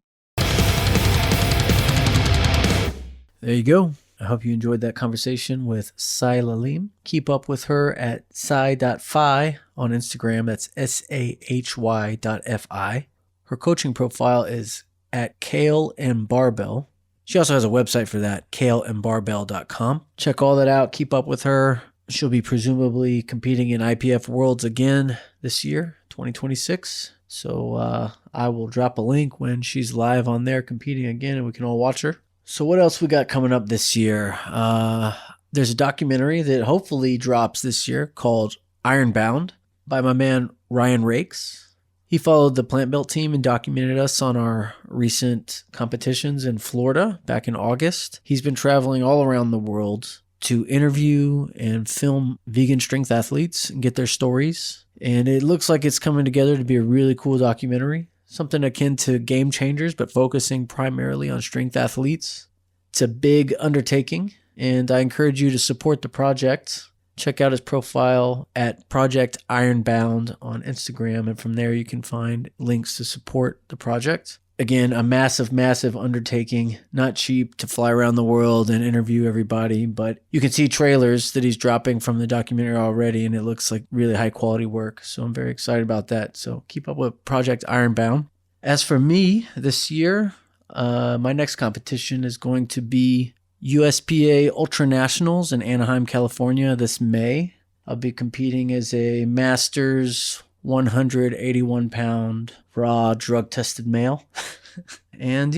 There you go. I hope you enjoyed that conversation with Sahy Lalime. Keep up with her at sahy.fi on Instagram. That's sahy.fi. Her coaching profile is at Kale and Barbell. She also has a website for that, kaleandbarbell.com. Check all that out. Keep up with her. She'll be presumably competing in IPF Worlds again this year, 2026. So I will drop a link when she's live on there competing again and we can all watch her. So what else we got coming up this year? There's a documentary that hopefully drops this year called Ironbound by my man Ryan Rakes. He followed the Plant Belt team and documented us on our recent competitions in Florida back in August. He's been traveling all around the world to interview and film vegan strength athletes and get their stories. And it looks like it's coming together to be a really cool documentary. Something akin to Game Changers, but focusing primarily on strength athletes. It's a big undertaking, and I encourage you to support the project. Check out his profile at Project Ironbound on Instagram, and from there you can find links to support the project. Again, a massive, massive undertaking. Not cheap to fly around the world and interview everybody, but you can see trailers that he's dropping from the documentary already, and it looks like really high quality work. So I'm very excited about that. So keep up with Project Ironbound. As for me this year, my next competition is going to be USPA Ultra Nationals in Anaheim, California this May. I'll be competing as a Masters 181-pound raw drug-tested male. And,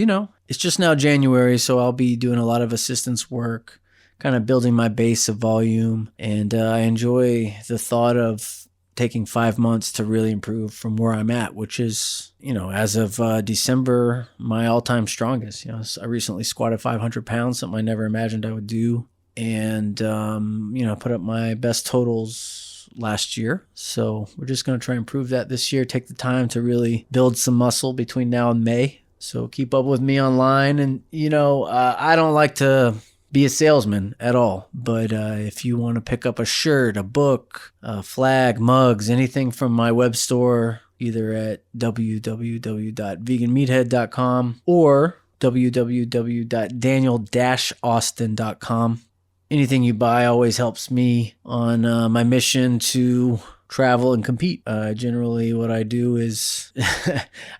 it's just now January, so I'll be doing a lot of assistance work, kind of building my base of volume. And I enjoy the thought of taking 5 months to really improve from where I'm at, which is, as of December, my all-time strongest. I recently squatted 500 pounds, something I never imagined I would do. And, put up my best totals last year. So we're just going to try and improve that this year, take the time to really build some muscle between now and May. So keep up with me online. And, I don't like to be a salesman at all, but if you want to pick up a shirt, a book, a flag, mugs, anything from my web store, either at www.veganmeathead.com or www.daniel-austin.com. Anything you buy always helps me on my mission to travel and compete. Generally, what I do is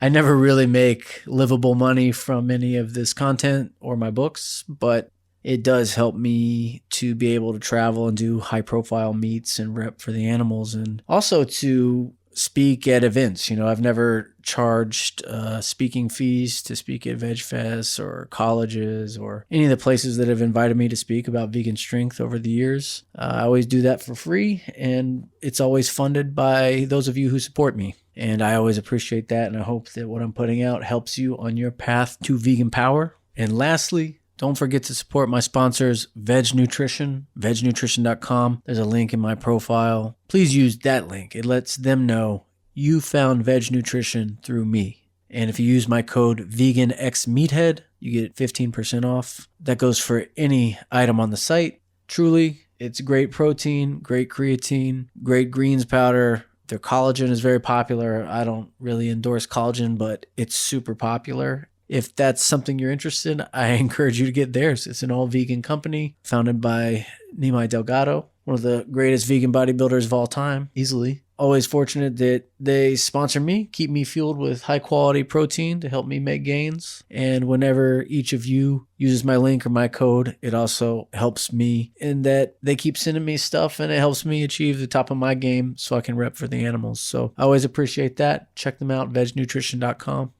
I never really make livable money from any of this content or my books, but it does help me to be able to travel and do high-profile meets and rep for the animals, and also to speak at events. I've never charged speaking fees to speak at Veg Fest or colleges or any of the places that have invited me to speak about vegan strength over the years. I always do that for free, and it's always funded by those of you who support me. And I always appreciate that, and I hope that what I'm putting out helps you on your path to vegan power. And lastly, don't forget to support my sponsors, Veg Nutrition, vegnutrition.com. There's a link in my profile. Please use that link. It lets them know you found Veg Nutrition through me. And if you use my code VeganXMeathead, you get 15% off. That goes for any item on the site. Truly, it's great protein, great creatine, great greens powder. Their collagen is very popular. I don't really endorse collagen, but it's super popular. If that's something you're interested in, I encourage you to get theirs. It's an all-vegan company founded by Nimai Delgado, one of the greatest vegan bodybuilders of all time, easily. Always fortunate that they sponsor me, keep me fueled with high-quality protein to help me make gains. And whenever each of you uses my link or my code, it also helps me in that they keep sending me stuff, and it helps me achieve the top of my game so I can rep for the animals. So I always appreciate that. Check them out, vegnutrition.com.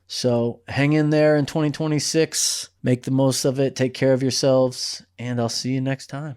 So hang in there in 2026, make the most of it, take care of yourselves, and I'll see you next time.